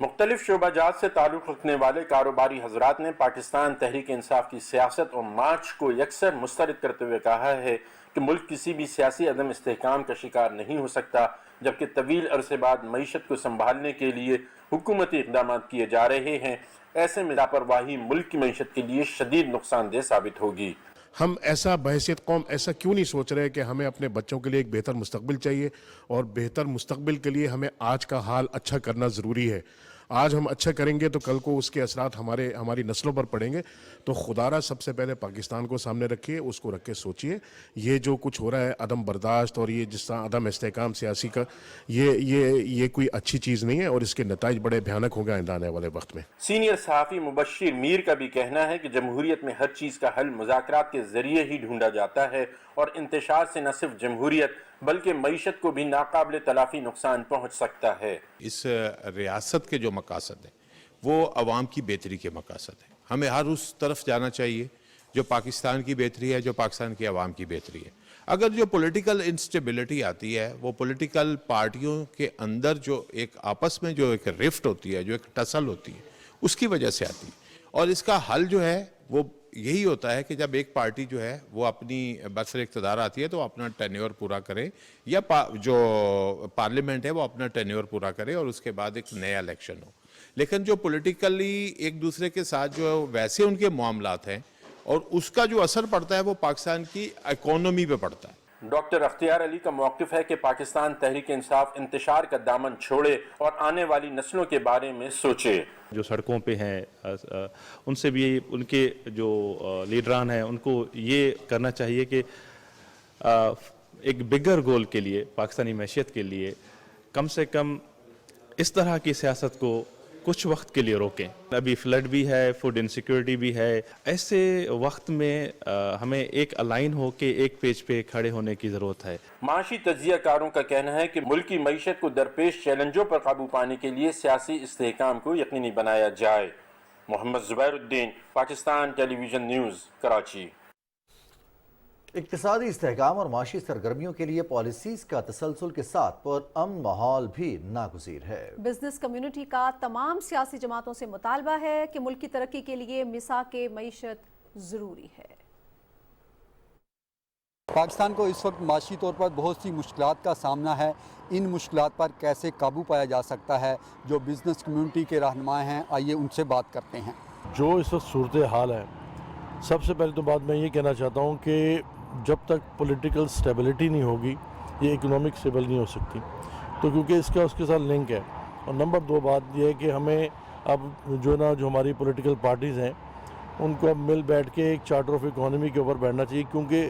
मुख्तलिफ शोबाजात से ताल्लुक़ रखने वाले कारोबारी हजरात ने पाकिस्तान तहरीक इंसाफ की सियासत और मार्च को यकसर मुस्तरद करते हुए कहा है कि मुल्क किसी भी सियासी अदम इस्तेहकाम का शिकार नहीं हो सकता, जबकि तवील अरसे बाद मईशत को संभालने के लिए हुकूमती इक़दाम किए जा रहे हैं। ऐसे में लापरवाही मुल्क की मईशत के लिए शदीद नुकसानदेह साबित होगी। हम ऐसा बहैसियत कौम ऐसा क्यों नहीं सोच रहे कि हमें अपने बच्चों के लिए एक बेहतर मुस्तकबिल चाहिए और बेहतर मुस्तकबिल के लिए हमें आज का हाल अच्छा करना ज़रूरी है। आज हम अच्छा करेंगे तो कल को उसके असरात हमारी नस्लों पर पड़ेंगे। तो खुदारा सबसे पहले पाकिस्तान को सामने रखिए, उसको रख के सोचिए ये जो कुछ हो रहा है अदम बर्दाश्त और ये जिस तरह अदम इस्तेहकाम सियासी का ये कोई अच्छी चीज़ नहीं है और इसके नताइज बड़े भयानक होंगे आइंदा आने वाले वक्त में। सीनियर सहाफ़ी मुबश्शिर मीर का भी कहना है कि जमहूरियत में हर चीज़ का हल मुज़ाकरात के ज़रिए ही ढूंढा जाता है और इंतशार से न सिर्फ जमहूरियत बल्कि मईशत को भी नाकाबिल तलाफ़ी नुकसान पहुँच सकता है। इस रियासत के जो मकासद हैं वो अवाम की बेहतरी के मकासद हैं। हमें हर उस तरफ जाना चाहिए जो पाकिस्तान की बेहतरी है, जो पाकिस्तान की अवाम की बेहतरी है। अगर जो पॉलिटिकल इंस्टेबिलिटी आती है वो पॉलिटिकल पार्टियों के अंदर जो एक आपस में जो एक रिफ्ट होती है, जो एक टसल होती है, उसकी वजह से आती है। और इसका हल जो है वो यही होता है कि जब एक पार्टी जो है वो अपनी बरसर इक़्तिदार आती है तो अपना टेन्योर पूरा करे, या जो पार्लियामेंट है वो अपना टेन्योर पूरा करे और उसके बाद एक नया इलेक्शन हो। लेकिन जो पॉलिटिकली एक दूसरे के साथ जो वैसे उनके मामलात हैं और उसका जो असर पड़ता है वो पाकिस्तान की इकोनॉमी पे पड़ता है। डॉक्टर अख्तियार अली का मौक़िफ़ है कि पाकिस्तान तहरीक इंसाफ इंतशार का दामन छोड़े और आने वाली नस्लों के बारे में सोचे। जो सड़कों पे हैं उनसे भी उनके जो लीडरान हैं उनको ये करना चाहिए कि एक बिगर गोल के लिए, पाकिस्तानी मैशियत के लिए कम से कम इस तरह की सियासत को कुछ वक्त के लिए रोकें। अभी फ्लड भी है, फूड इनसिक्योरिटी भी है। ऐसे वक्त में हमें एक अलाइन होके एक पेज पे खड़े होने की ज़रूरत है। माशी तज्ज़ियाकारों का कहना है कि मुल्क की मईशत को दरपेश चैलेंजों पर काबू पाने के लिए सियासी इस्तेहकाम को यकीनी बनाया जाए। Mohammad Zubairuddin, Pakistan television news, Karachi. इक़्तिसादी इस्तेहकाम और माशी सरगर्मियों के लिए पॉलिसीज़ का तसलसल के साथ पुरअमन माहौल भी नागुज़ीर है। बिजनेस कम्युनिटी का तमाम सियासी जमातों से मुतालबा है कि मुल्क की तरक्की के लिए मिसाके मईशत ज़रूरी है। पाकिस्तान को इस वक्त माशी तौर पर बहुत सी मुश्किलात का सामना है। इन मुश्किलात पर कैसे काबू पाया जा सकता है, जो बिजनेस कम्युनिटी के रहनुमा हैं, आइए उनसे बात करते हैं। जो इस वक्त सूरत हाल है, सबसे पहले तो बात मैं ये कहना चाहता हूँ कि जब तक पॉलिटिकल स्टेबिलिटी नहीं होगी ये इकोनॉमिक स्टेबल नहीं हो सकती, तो क्योंकि इसका उसके साथ लिंक है। और नंबर 2 बात ये है कि हमें अब जो हमारी पॉलिटिकल पार्टीज़ हैं उनको अब मिल बैठ के एक चार्टर ऑफ इकोनॉमी के ऊपर बैठना चाहिए, क्योंकि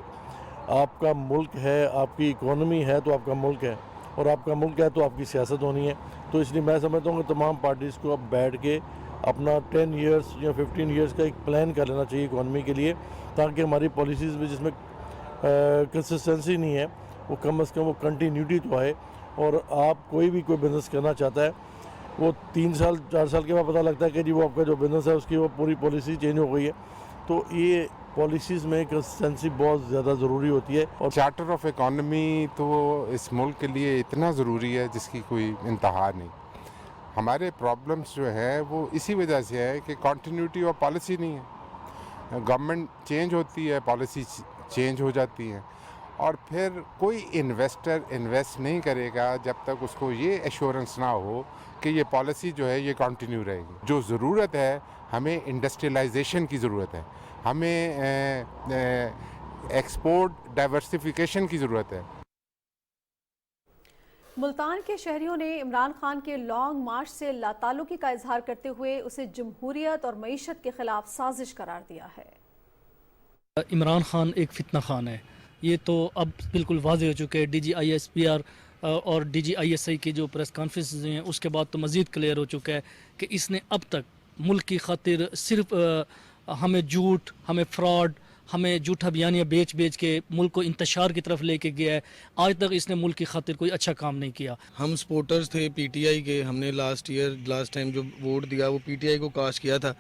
आपका मुल्क है, आपकी इकोनॉमी है तो आपका मुल्क है, और आपका मुल्क है तो आपकी सियासत होनी है। तो इसलिए मैं समझता हूँ कि तमाम पार्टीज़ को अब बैठ के अपना 10 ईयर्स या 15 ईयर्स का एक प्लान कर लेना चाहिए इकोनॉमी के लिए, ताकि हमारी पॉलिसीज़ में जिसमें कंसिस्टेंसी नहीं है वो कम से कम वो कंटिन्यूटी तो आए। और आप कोई बिज़नेस करना चाहता है वो 3 साल 4 साल के बाद पता लगता है कि जी वो आपका जो बिज़नेस है उसकी वो पूरी पॉलिसी चेंज हो गई है। तो ये पॉलिसीज़ में कंसिस्टेंसी बहुत ज़्यादा ज़रूरी होती है। और चार्टर ऑफ इकोनॉमी तो इस मुल्क के लिए इतना ज़रूरी है जिसकी कोई इंतहा नहीं। हमारे प्रॉब्लम्स जो हैं वो इसी वजह से है कि कंटिन्यूटी ऑफ पॉलिसी नहीं है। गवर्नमेंट चेंज होती है, पॉलिसी चेंज हो जाती है, और फिर कोई इन्वेस्टर इन्वेस्ट नहीं करेगा जब तक उसको ये एश्योरेंस ना हो कि ये पॉलिसी जो है ये कंटिन्यू रहेगी। जो ज़रूरत है, हमें इंडस्ट्रियलाइजेशन की ज़रूरत है, हमें एक्सपोर्ट डाइवर्सिफिकेशन की ज़रूरत है। मुल्तान के शहरियों ने इमरान खान के लॉन्ग मार्च से लाताल्लुकी का इजहार करते हुए उसे जमहूरियत और मईशत के खिलाफ साजिश करार दिया है। इमरान खान एक फितना खान है, ये तो अब बिल्कुल वाज़ेह हो चुके हैं। DGISPR और DGISI की जो प्रेस कॉन्फ्रेंस हैं उसके बाद तो मज़ीद क्लियर हो चुका है कि इसने अब तक मुल्क की खातिर सिर्फ हमें झूठ, हमें फ्रॉड, हमें झूठा बयानिया बेच के मुल्क को इंतशार की तरफ लेके गया है। आज तक इसने मुल्क की खातिर कोई अच्छा काम नहीं किया। हम सपोर्टर्स थे PTI के, हमने लास्ट टाइम जो वोट दिया वो PTI को कास्ट किया था,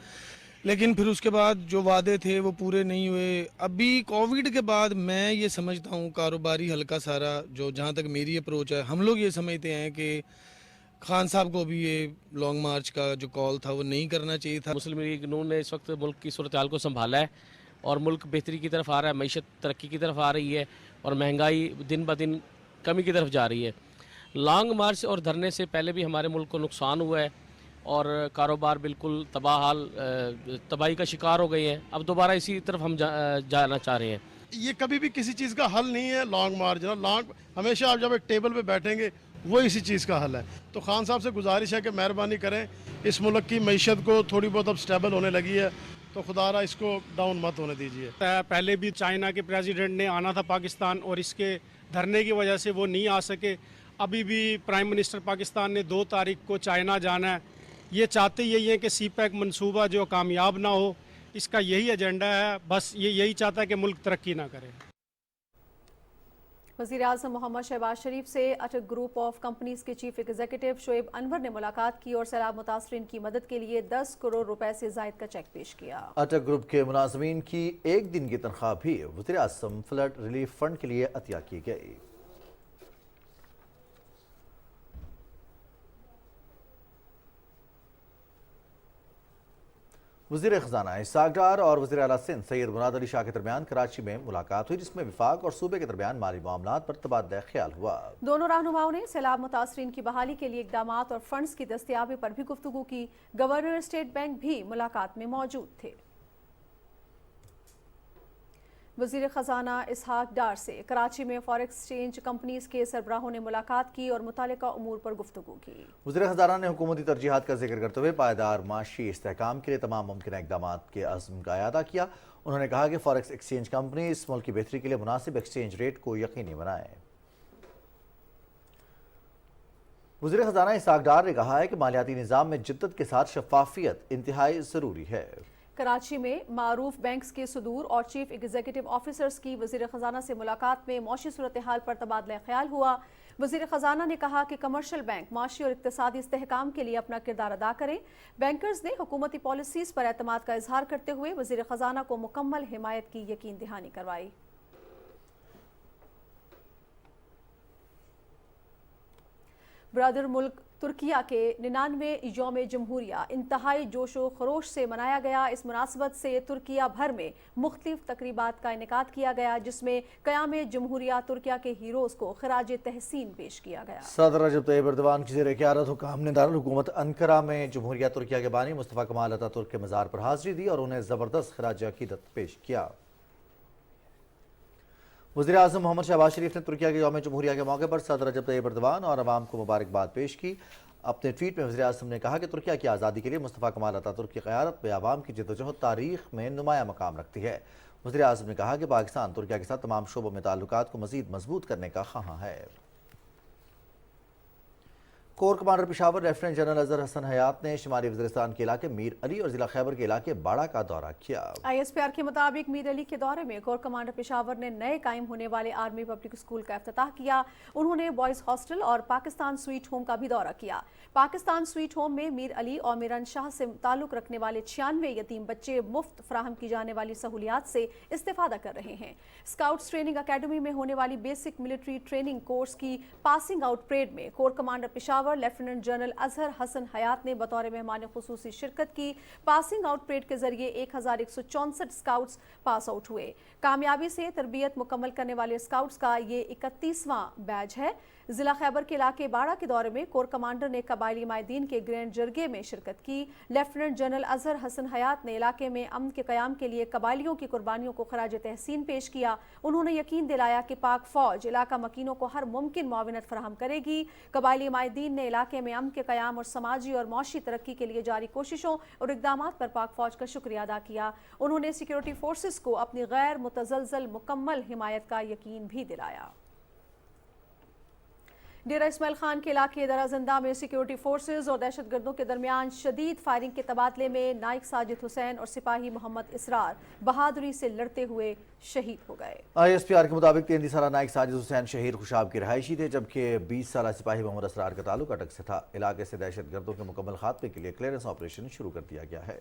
लेकिन फिर उसके बाद जो वादे थे वो पूरे नहीं हुए। अभी कोविड के बाद मैं ये समझता हूँ कारोबारी हल्का सारा, जो जहाँ तक मेरी अप्रोच है, हम लोग ये समझते हैं कि खान साहब को भी ये लॉन्ग मार्च का जो कॉल था वो नहीं करना चाहिए था। मुस्लिम लीग नून ने इस वक्त मुल्क की सूरत हाल को संभाला है और मुल्क बेहतरी की तरफ आ रहा है, मईशत तरक्की की तरफ आ रही है और महंगाई दिन ब दिन कमी की तरफ जा रही है। लॉन्ग मार्च और धरने से पहले भी हमारे मुल्क को नुकसान हुआ है और कारोबार बिल्कुल तबाही का शिकार हो गए हैं। अब दोबारा इसी तरफ हम जाना चाह रहे हैं। ये कभी भी किसी चीज़ का हल नहीं है लॉन्ग मार्च। लॉन्ग हमेशा आप जब एक टेबल पे बैठेंगे वो इसी चीज़ का हल है। तो खान साहब से गुजारिश है कि मेहरबानी करें, इस मुल्क की मईशत को थोड़ी बहुत अब स्टेबल होने लगी है, तो खुदारा इसको डाउन मत होने दीजिए। पहले भी चाइना के प्रेसिडेंट ने आना था पाकिस्तान और इसके धरने की वजह से वो नहीं आ सके। अभी भी प्राइम मिनिस्टर पाकिस्तान ने 2 तारीख को चाइना जाना है। ये चाहते यही है कि CPEC मंसूबा जो कामयाब ना हो, इसका यही एजेंडा है। बस ये यही चाहता है कि मुल्क तरक्की ना करे। वज़ीर आज़म मोहम्मद शहबाज शरीफ से अटक ग्रुप ऑफ कंपनीज के चीफ एग्जीक्यूटिव शोएब अनवर ने मुलाकात की और सैलाब मुतासरीन की मदद के लिए 10 करोड़ रुपए से ज़ायद का चेक पेश किया। अटक ग्रुप के मुलाजमीन की एक दिन की तनख्वाह भी वज़ीर आज़म फ्लड रिलीफ फंड के लिए अतिया की गई। वज़ीर ख़ज़ाना इसाक डार और वज़ीर आला सिंध सैयद मुराद अली शाह के दरमियान कराची में मुलाकात हुई, जिसमें विफाक और सूबे के दरमियान माली मामलात पर तबादला ख्याल हुआ। दोनों रहनुमाओं ने सैलाब मुतासरीन की बहाली के लिए इक़दामात और फंड्स की दस्तियाबी पर भी गुफ्तगू की। गवर्नर स्टेट बैंक भी मुलाकात में मौजूद थे। वज़ीर ख़ज़ाना इसहाक डार से कराची में फॉरेक्स एक्सचेंज कंपनीज के सरबराहों ने मुलाकात की और मुतालिका उमूर पर गुफ्तगू की। वज़ीर ख़ज़ाना ने हुकूमती तरजीहात का जिक्र करते हुए पायदार माशी इस्तेहकाम के लिए तमाम मुमकिन इक़दामात के अज़्म का अदा किया। उन्होंने कहा कि फॉरेक्स एक्सचेंज कंपनी इस मुल्क की बेहतरी के लिए मुनासिब एक्सचेंज रेट को यकीनी बनाए। वज़ीर ख़ज़ाना इसहाक डार ने कहा है कि मालियाती निज़ाम में जिद्दत के साथ शफाफियत इंतहाई ज़रूरी है। कराची में मारूफ बैंक्स के सदूर और चीफ एग्जीक्यूटिव ऑफिसर्स की वज़ीर ख़ज़ाना से मुलाकात में मौशी सूरत हाल पर तबादला ख्याल हुआ। वज़ीर ख़ज़ाना ने कहा कि कमर्शियल बैंक माशी और इक़्तिसादी इस्तेहकाम के लिए अपना किरदार अदा करें। बैंकर्स ने हुकूमती पॉलिसीज़ पर एतमाद का इजहार करते हुए वज़ीर ख़ज़ाना को मुकम्मल हिमायत की यकीन दहानी करवाई। ब्रदर मुल्क तुर्किया के 99वें यौम जमहूरिया इंतहाई जोशो खरोश से मनाया गया। इस मुनासबत से तुर्किया भर में मुख्तलिफ तकरीबात का इनेकाद किया गया, जिसमें क़याम जमहूरिया तुर्किया के हीरोज़ को खराज तहसीन पेश किया गया। सदर रजब तैयब एर्दोगान की ज़ेर क़यादत हुकाम ने दारुल हुकूमत अंकारा में जमहूरिया तुर्किया के बानी मुस्तफ़ा कमाल अतातुर्क के मज़ार पर हाज़िरी दी और उन्हें ज़बरदस्त खराज अक़ीदत पेश किया। वज़ीर आज़म मोहम्मद शहबाज शरीफ ने तुर्किया के यौम जमहूरिया के मौके पर सदर रजब तैयब एर्दोगान और अवाम को मुबारकबाद पेश की। अपने ट्वीट में वज़ीर आज़म ने कहा कि तुर्किया की आज़ादी के लिए मुस्तफ़ा कमाल अतातुर्क की क़यादत में अवाम की जद्दोजहद तारीख़ में नुमाया मकाम रखती है। वज़ीर आज़म ने कहा कि पाकिस्तान तुर्किया के साथ तमाम शोबों में ताल्लुकात को मज़ीद मजबूत करने का ख़्वाहां है। Corps commander Peshawar lieutenant general Azhar Hassan Hayat ने शुमाली वज़ीरिस्तान के इलाके मीर अली और ज़िला खैबर के इलाके बाड़ा का दौरा किया। ISPR के मुताबिक मीर अली के दौरे में कोर कमांडर पेशावर ने नए कायम होने वाले आर्मी पब्लिक स्कूल का इफ्तिताह किया। उन्होंने बॉयज़ हॉस्टल और पाकिस्तान स्वीट होम का भी दौरा किया। पाकिस्तान स्वीट होम में मीर अली और मीरन शाह से ताल्लुक़ रखने वाले 96 यतीम बच्चे मुफ्त फराहम की जाने वाली सहूलियात से इस्तेफादा कर रहे हैं। स्काउट्स ट्रेनिंग अकेडमी में होने वाली बेसिक मिलिट्री ट्रेनिंग कोर्स की पासिंग आउट परेड में corps commander Peshawar lieutenant general Azhar Hassan Hayat ने बतौर मेहमान खुसूसी शिरकत की। पासिंग आउट परेड के जरिए 1164 स्काउट्स पास आउट हुए। कामयाबी से तरबियत मुकम्मल करने वाले स्काउट्स का ये 31वां बैच है। जिला खैबर के इलाके बाड़ा के दौरे में कोर कमांडर ने कबायली माहिदीन के ग्रैंड जरगे में शिरकत की। लेफ्टिनेंट जनरल अजहर हसन हयात ने इलाके में अमन के क़याम के लिए कबायलियों की कुर्बानियों को खराज तहसीन पेश किया। उन्होंने यकीन दिलाया कि पाक फौज इलाका मकीनों को हर मुमकिन मुआविनत फराहम करेगी। कबायली माहिदीन ने इलाके में अमन के क़याम और समाजी और मौशी तरक्की के लिए जारी कोशिशों और इक़दामात पर पाक फौज का शुक्रिया अदा किया। उन्होंने सिक्योरिटी फोर्सेस को अपनी गैर मुतज़लज़ल मुकम्मल हिमायत का यकीन भी दिलाया। डेरा इस्माइल खान के इलाके दराजंदा में सिक्योरिटी फोर्सेज और दहशतगर्दों के दरमियान शदीद फायरिंग के तबादले में नाइक साजिद हुसैन और सिपाही मोहम्मद इसरार बहादुरी से लड़ते हुए शहीद हो गए। ISPR के मुताबिक 33 साला नाइक साजिद हुसैन शहीर खुशाब के रहायशी थे, जबकि 20 साला सिपाही मोहम्मद इसरार का ताल्लुक अटक से था। इलाके से दहशतगर्दों के मुकम्मल खात्मे के लिए क्लियरेंस ऑपरेशन शुरू कर दिया गया है।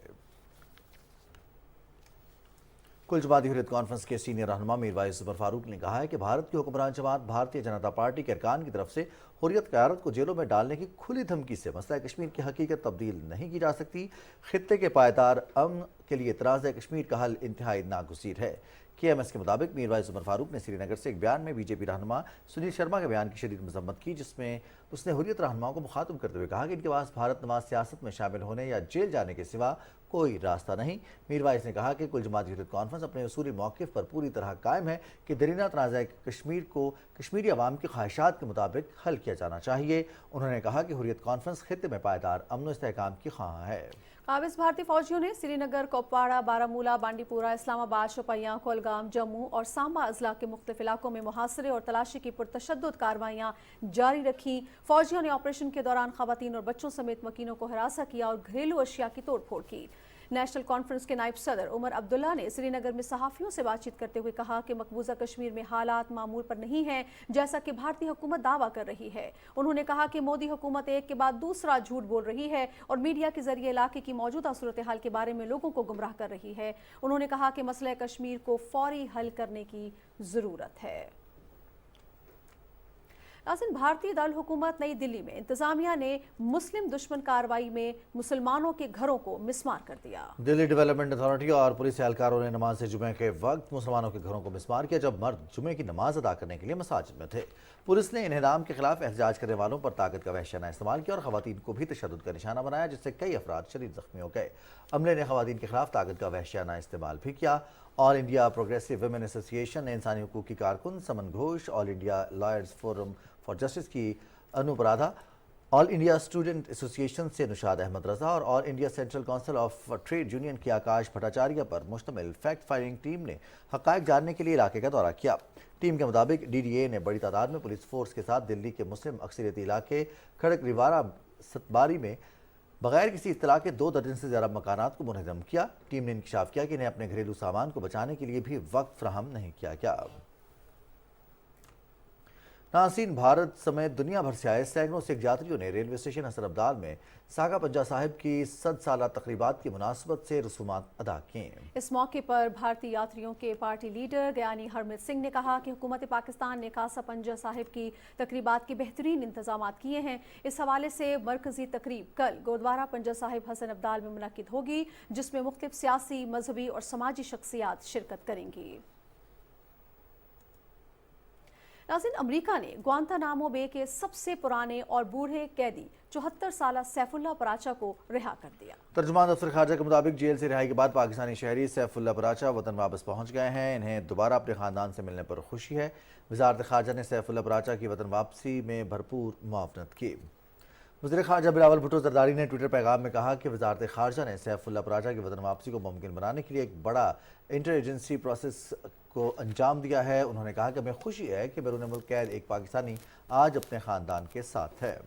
कुल जमाती हुर्रियत कॉन्फ्रेंस के सीनियर रहनुमा मीरवाइज जुबर फारूक ने कहा है कि भारत की हुक्मरान जमात भारतीय जनता पार्टी के अरकान की तरफ से हुर्रियत क़यादत को जेलों में डालने की खुली धमकी से मसला कश्मीर की हकीकत तब्दील नहीं की जा सकती। खित्ते के पायदार अमन के लिए तनाज़ कश्मीर का हल इंतहाई नागुज़ीर है। KMS के मुताबिक मीरवाइज उमर फारूक ने श्रीनगर से एक बयान में बीजेपी रहनुमा सुनील शर्मा के बयान की शदीद मजम्मत की, जिसमें उसने हुर्रियत रहनुमाओं को मुखातिब करते हुए कहा कि इनके पास भारत नवाज सियासत में शामिल होने या जेल जाने के सिवा कोई रास्ता नहीं। मीरवाइज ने कहा कि कुल जमात हुर्रियत कॉन्फ्रेंस अपने उसूली मौक़िफ़ पर पूरी तरह कायम है कि दरीना तनाज़ा कश्मीर को कश्मीरी अवाम की ख्वाहिशात के मुताबिक हल किया जाना चाहिए। उन्होंने कहा कि हुर्रियत कॉन्फ्रेंस खित्ते में पायदार अमन व इस्तेहकाम की ख्वाह है। काबिज भारतीय फौजियों ने श्रीनगर, कुपवाड़ा, बारामूला, बांडीपुरा, इस्लामाबाद, शोपियां, कुलगाम, जम्मू और सांबा अजला के मुख्तलिफ इलाकों में मुहासरे और तलाशी की पुरतशद्दुद कार्रवाइयां जारी रखी। फौजियों ने ऑपरेशन के दौरान खवातीन और बच्चों समेत मकीनों को हिरासा किया और घरेलू अशिया की तोड़फोड़ की। नेशनल कॉन्फ्रेंस के नायब सदर उमर अब्दुल्ला ने श्रीनगर में सहाफ़ियों से बातचीत करते हुए कहा कि मकबूजा कश्मीर में हालात मामूल पर नहीं हैं, जैसा कि भारतीय हुकूमत दावा कर रही है। उन्होंने कहा कि मोदी हुकूमत एक के बाद दूसरा झूठ बोल रही है और मीडिया के जरिए इलाके की मौजूदा सूरत हाल के बारे में लोगों को गुमराह कर रही है। उन्होंने कहा कि मसला कश्मीर को फौरी हल करने की ज़रूरत है। नाज़रीन, भारतीय दारुल हुकूमत नई दिल्ली में इंतजामिया ने मुस्लिम दुश्मन कार्रवाई में मुसलमानों के घरों को मिसमार कर दिया। दिल्ली डेवलपमेंट अथॉरिटी और पुलिस एहलकारों ने नमाज जुमे के वक्त मुसलमानों के घरों को मिसमार किया जब मर्द जुमे की नमाज अदा करने के लिए मसाजिद में थे। पुलिस ने इन्हदाम के खिलाफ एहतजाज करने वालों पर ताकत का वहशियाना इस्तेमाल किया और खवातीन को भी तशद्दुद का निशाना बनाया, जिससे कई अफराद शदीद जख्मी हो गए। अमले ने खवातीन के खिलाफ ताकत का वहशियाना इस्तेमाल भी किया। All India progressive women association ने इंसानी हुकूक की कारकुन Saman Ghosh, all India lawyers forum for justice की Anoop Radha, all India student association से नुशाद अहमद रजा और all India central council of trade union की आकाश भट्टाचार्य पर मुश्तमिल फैक्ट फाइंडिंग टीम ने हक़ाइक़ जानने के लिए इलाके का दौरा किया। टीम के मुताबिक DDA ने बड़ी तादाद में पुलिस फोर्स के साथ दिल्ली के मुस्लिम अक्सरियती इलाके खड़क रिवारा सतबारी में बगैर किसी इत्तला के 2 दर्जन से ज़्यादा मकानात को मुनहदम किया। टीम ने इंकशाफ किया कि इन्हें अपने घरेलू सामान को बचाने के लिए भी वक्त फ्राहम नहीं किया गया। नाज़रीन, भारत समेत दुनिया भर से आए सैकड़ों सिख यात्रियों ने रेलवे स्टेशन हसन अब्दाल में साका पंजा साहिब की 100 साला तकरीबात की मुनासबत से रसूमात अदा किए। इस मौके पर भारतीय यात्रियों के पार्टी लीडर ज्ञानी हरमित सिंह ने कहा कि हुकूमत पाकिस्तान ने खासा पंजा साहिब की तकरीबात के बेहतरीन इंतजाम किए हैं। इस हवाले से मरकजी तकरीब कल गुरुद्वारा पंजा साहिब हसन अब्दाल में मुनक्किद होगी, जिसमें मुख्तलिफ सियासी, मजहबी और समाजी शख्सियात शिरकत करेंगी। नाज़रीन, अमेरिका ने ग्वांतानामो बे के सबसे पुराने और बूढ़े कैदी 74 साला सैफुल्लाह पराचा को रिहा कर दिया। तर्जुमान दफ्तर खारजा के मुताबिक जेल से रिहाई के बाद पाकिस्तानी शहरी सैफुल्लाह पराचा वतन वापस पहुंच गए हैं। इन्हें दोबारा अपने खानदान से मिलने पर खुशी है। वज़ारत खारजा ने सैफुल्लाह पराचा की वतन वापसी में भरपूर मुआवनत की। वज़ीर खारजा बिलावल भुट्टो ज़रदारी ने ट्विटर पैगाम में कहा कि वज़ारत खारजा ने सैफुल्लाह पराचा की वतन वापसी को मुमकिन बनाने के लिए एक बड़ा इंटर एजेंसी प्रोसेस को अंजाम दिया है। उन्होंने कहा कि हमें खुशी है कि बैरून मुल्क कैद एक पाकिस्तानी आज अपने ख़ानदान के साथ है।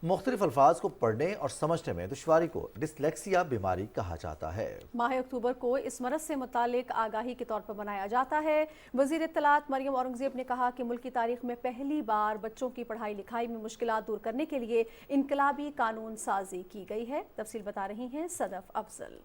मुख्तलिफ अल्फाज को पढ़ने और समझने में दुश्वारी को डिस्लेक्सिया बीमारी कहा जाता है। माह अक्टूबर को इस मरज़ से मुतालिक आगाही के तौर पर मनाया जाता है। वज़ीर इत्तलात मरियम औरंगज़ेब ने कहा कि मुल्क की तारीख में पहली बार बच्चों की पढ़ाई लिखाई में मुश्किलात दूर करने के लिए इनकलाबी कानून साजी की गई है। तफसील बता रही हैं सदफ अफजल।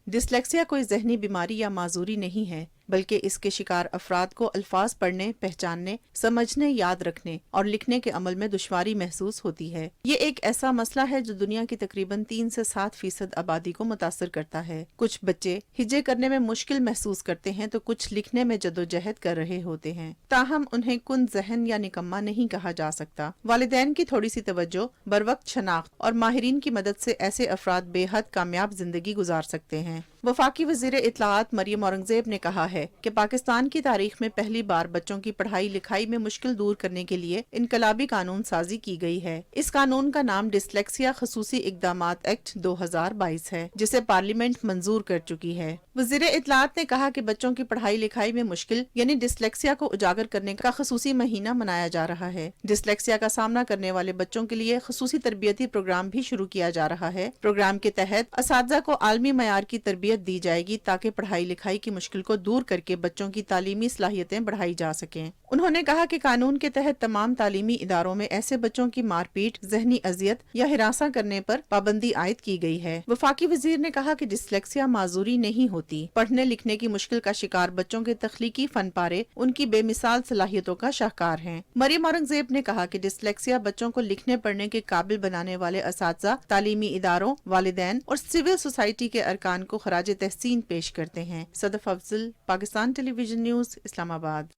डिस्लेक्सिया कोई जहनी बीमारी या माजूरी नहीं है, बल्कि इसके शिकार अफराद को अल्फाज पढ़ने, पहचानने, समझने, याद रखने और लिखने के अमल में दुश्वारी महसूस होती है। ये एक ऐसा मसला है जो दुनिया की तकरीबन 3 से 7% आबादी को मुतासर करता है। कुछ बच्चे हिज्जे करने में मुश्किल महसूस करते हैं तो कुछ लिखने में जदोजहद कर रहे होते हैं। ताहम उन्हें कुन जहन या निकम्मा नहीं कहा जा सकता। वालिदैन की थोड़ी सी तवज्जो, बरवक्त शनाख्त और माहिरीन की मदद से ऐसे अफराद बेहद कामयाब जिंदगी गुजार सकते हैं। वफाकी वज़ीर इत्तलाआत मरियम औरंगज़ेब ने कहा है कि पाकिस्तान की तारीख में पहली बार बच्चों की पढ़ाई लिखाई में मुश्किल दूर करने के लिए इनकलाबी कानून साजी की गई है। इस कानून का नाम डिस्लेक्सिया खसूसी इक़दामात एक्ट 2022 है, जिसे पार्लियामेंट मंजूर कर चुकी है। वज़ीर इत्तलाआत ने कहा कि बच्चों की पढ़ाई लिखाई में मुश्किल यानी डिस्लेक्सिया को उजागर करने का खसूसी महीना मनाया जा रहा है। डिस्लेक्सिया का सामना करने वाले बच्चों के लिए खसूसी तरबियती प्रोग्राम भी शुरू किया जा रहा है। प्रोग्राम के तहत असातिज़ा को आलमी मयार की तरबियत दी जाएगी ताकि पढ़ाई लिखाई की मुश्किल को दूर करके बच्चों की तालीमी सलाहियतें बढ़ाई जा सकें। उन्होंने कहा कि कानून के तहत तमाम तालीमी इदारों में ऐसे बच्चों की मारपीट, जहनी अजियत या हिरासा करने पर पाबंदी आयद की गई है। वफाकी वजीर ने कहा कि डिस्लेक्सिया माजूरी नहीं होती। पढ़ने लिखने की मुश्किल का शिकार बच्चों के तख्लीकी फन पारे उनकी बेमिसाल सलाहियतों का शाहकार हैं। मरियम औरंगजेब ने कहा कि डिस्लेक्सिया बच्चों को लिखने पढ़ने के काबिल बनाने वाले असातिज़ा, तालीमी इदारों, वालिदैन और सिविल सोसाइटी के अरकान को खराज तहसीन पेश करते हैं। Sadaf Afzal, Pakistan television news, Islamabad.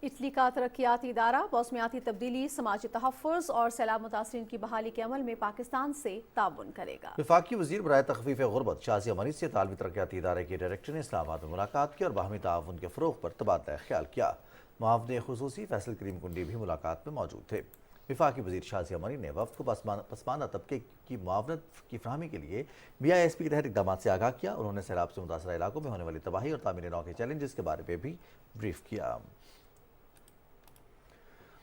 Italy का तरक्याती इदारा मौसमियाती तब्दीली, समाजी तहफ़्फ़ुज़ और सैलाब मुतासरीन की बहाली के अमल में पाकिस्तान से ताउन करेगा। वफाकी वज़ीर बराए तख़फ़ीफ़ गुरबत शाज़िया मनीज़ से तालवी तरक्याती इदारे के डायरेक्टर ने इस्लामाबाद में मुलाकात की और बाहमी ताउन के फ़रोग़ पर तबादला ख्याल किया। मुआविन खुसूसी फैसल करीम कुंडी भी मुलाकात में मौजूद थे। वफाकी वज़ीर शाज़िया मनी ने वफ़द को पसमानदा तबके की मुआवनत की फरहमी के लिए BISP के तहत इक़दाम से आगाह किया। उन्होंने सैलाब से मुतासरा इलाकों में होने वाली तबाही और तामीर नौ के चैलेंजेस के बारे में भी ब्रीफ किया।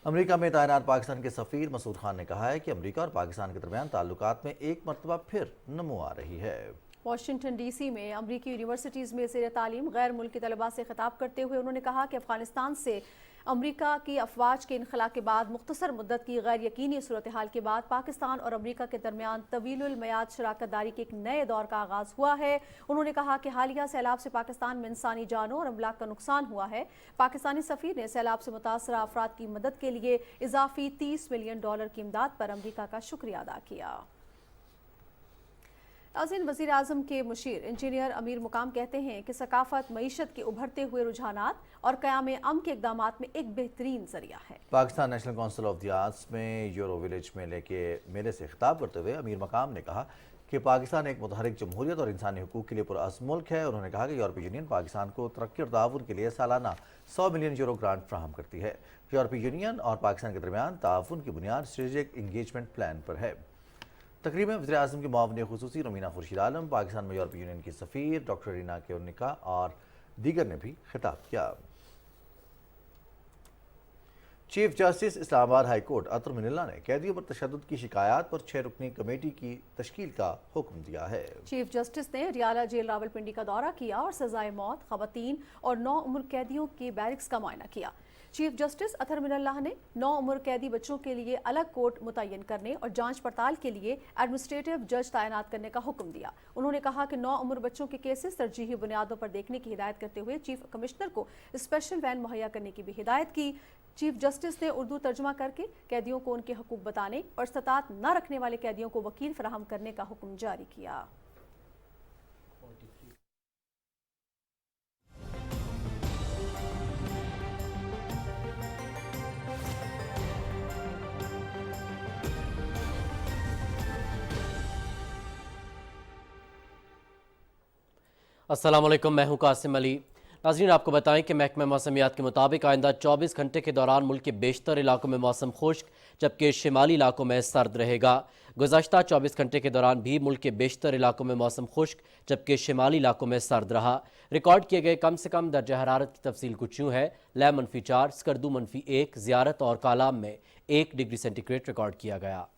अमेरिका में तैनात पाकिस्तान के सफ़ीर मसूद खान ने कहा है कि अमेरिका और पाकिस्तान के दरमियान ताल्लुकात में एक मरतबा फिर नमो आ रही है। वाशिंगटन DC में अमरीकी यूनिवर्सिटीज़ में ज़ेर तालीम गैर मुल्की तलबा से खिताब करते हुए उन्होंने कहा कि अफगानिस्तान से अमरीका की अफवाज के इनखला के बाद मुख्तसर मुद्दत की गैर यकीनी सूरत हाल के बाद पाकिस्तान और अमरीका के दरमियान तवीलुल मयाद शराकत दारी के एक नए दौर का आगाज़ हुआ है। उन्होंने कहा कि हालिया सैलाब से पाकिस्तान में इंसानी जानों और अमलाक का नुकसान हुआ है। पाकिस्तानी सफ़ीर ने सैलाब से मुतासरा अफराद की मदद के लिए इजाफी $30 मिलियन की इमदाद पर अमरीका का शुक्रिया अदा किया। नाज़रीन, वज़ीर आज़म के मुशीर इंजीनियर अमीर मुकाम कहते हैं कि सकाफत मईशत के उभरते हुए रुझानात और क़याम अमन के इक़दामात में एक बेहतरीन ज़रिया है। Pakistan national council of the arts में यूरो विलेज मेले से खिताब करते हुए अमीर मकाम ने कहा कि पाकिस्तान एक मुतहरिक जमहूरियत और इंसानी हुकूक के लिए पुरअज़्म मुल्क है। उन्होंने कहा कि यूरोपीय यूनियन पाकिस्तान को तरक्की और ताउन के लिए सालाना €100 मिलियन ग्रांट फ्राहम करती है। यूरोपीय यूनियन और पाकिस्तान के दरमियान ताउन की बुनियाद स्ट्रेटेजिक इंगेजमेंट प्लान पर है। तकरीब में वज़ीर आज़म के मुआविन खुसूसी रमीना खुर्शीद आलम, पाकिस्तान में यूरोपीय यूनियन की सफ़ीर डॉक्टर रीना केनिका और दीगर ने भी खिताब किया। Chief justice Islamabad high court Athar Minallah ने कैदियों पर तशद्दुद की शिकायत पर 6 रुकनी कमेटी की तश्कील का हुक्म दिया है। चीफ जस्टिस ने रियाला जेल रावलपिंडी का दौरा किया और सजाए मौत, खवातीन और 9 उम्र कैदियों के बैरिक्स का मुआयना किया। चीफ जस्टिस अतर मिनल्लाह ने 9 उम्र कैदी बच्चों के लिए अलग कोर्ट मुतय्यन करने और जांच पड़ताल के लिए एडमिनिस्ट्रेटिव जज तैनात करने का हुक्म दिया। उन्होंने कहा कि 9 उम्र बच्चों के केसेस तरजीही बुनियादों पर देखने की हिदायत करते हुए चीफ कमिश्नर को स्पेशल वैन मुहैया करने की भी हिदायत की। चीफ जस्टिस ने उर्दू तर्जुमा करके कैदियों को उनके हकूक बताने और इस्तात न रखने वाले कैदियों को वकील फराहम करने का हुक्म जारी किया। अस्सलाम वालेकुम, मैं हूं कासिम अली। नाज़रीन, आपको बताएं कि महकमा मौसमियात के मुताबिक आइंदा 24 घंटे के दौरान मुल्क के बेशतर इलाकों में मौसम खुश्क जबकि शिमाली इलाकों में सर्द रहेगा। गुज़श्ता 24 घंटे के दौरान भी मुल्क के बेशतर इलाकों में मौसम खुश्क जबकि शिमाली इलाकों में सर्द रहा। रिकॉर्ड किए गए कम से कम दर्जा हरारत की तफसील कुछ यूँ है। लै -4, स्कर्दू -1, ज़ियारत और कालाम में 1 डिग्री सेंटीग्रेड रिकॉर्ड किया गया।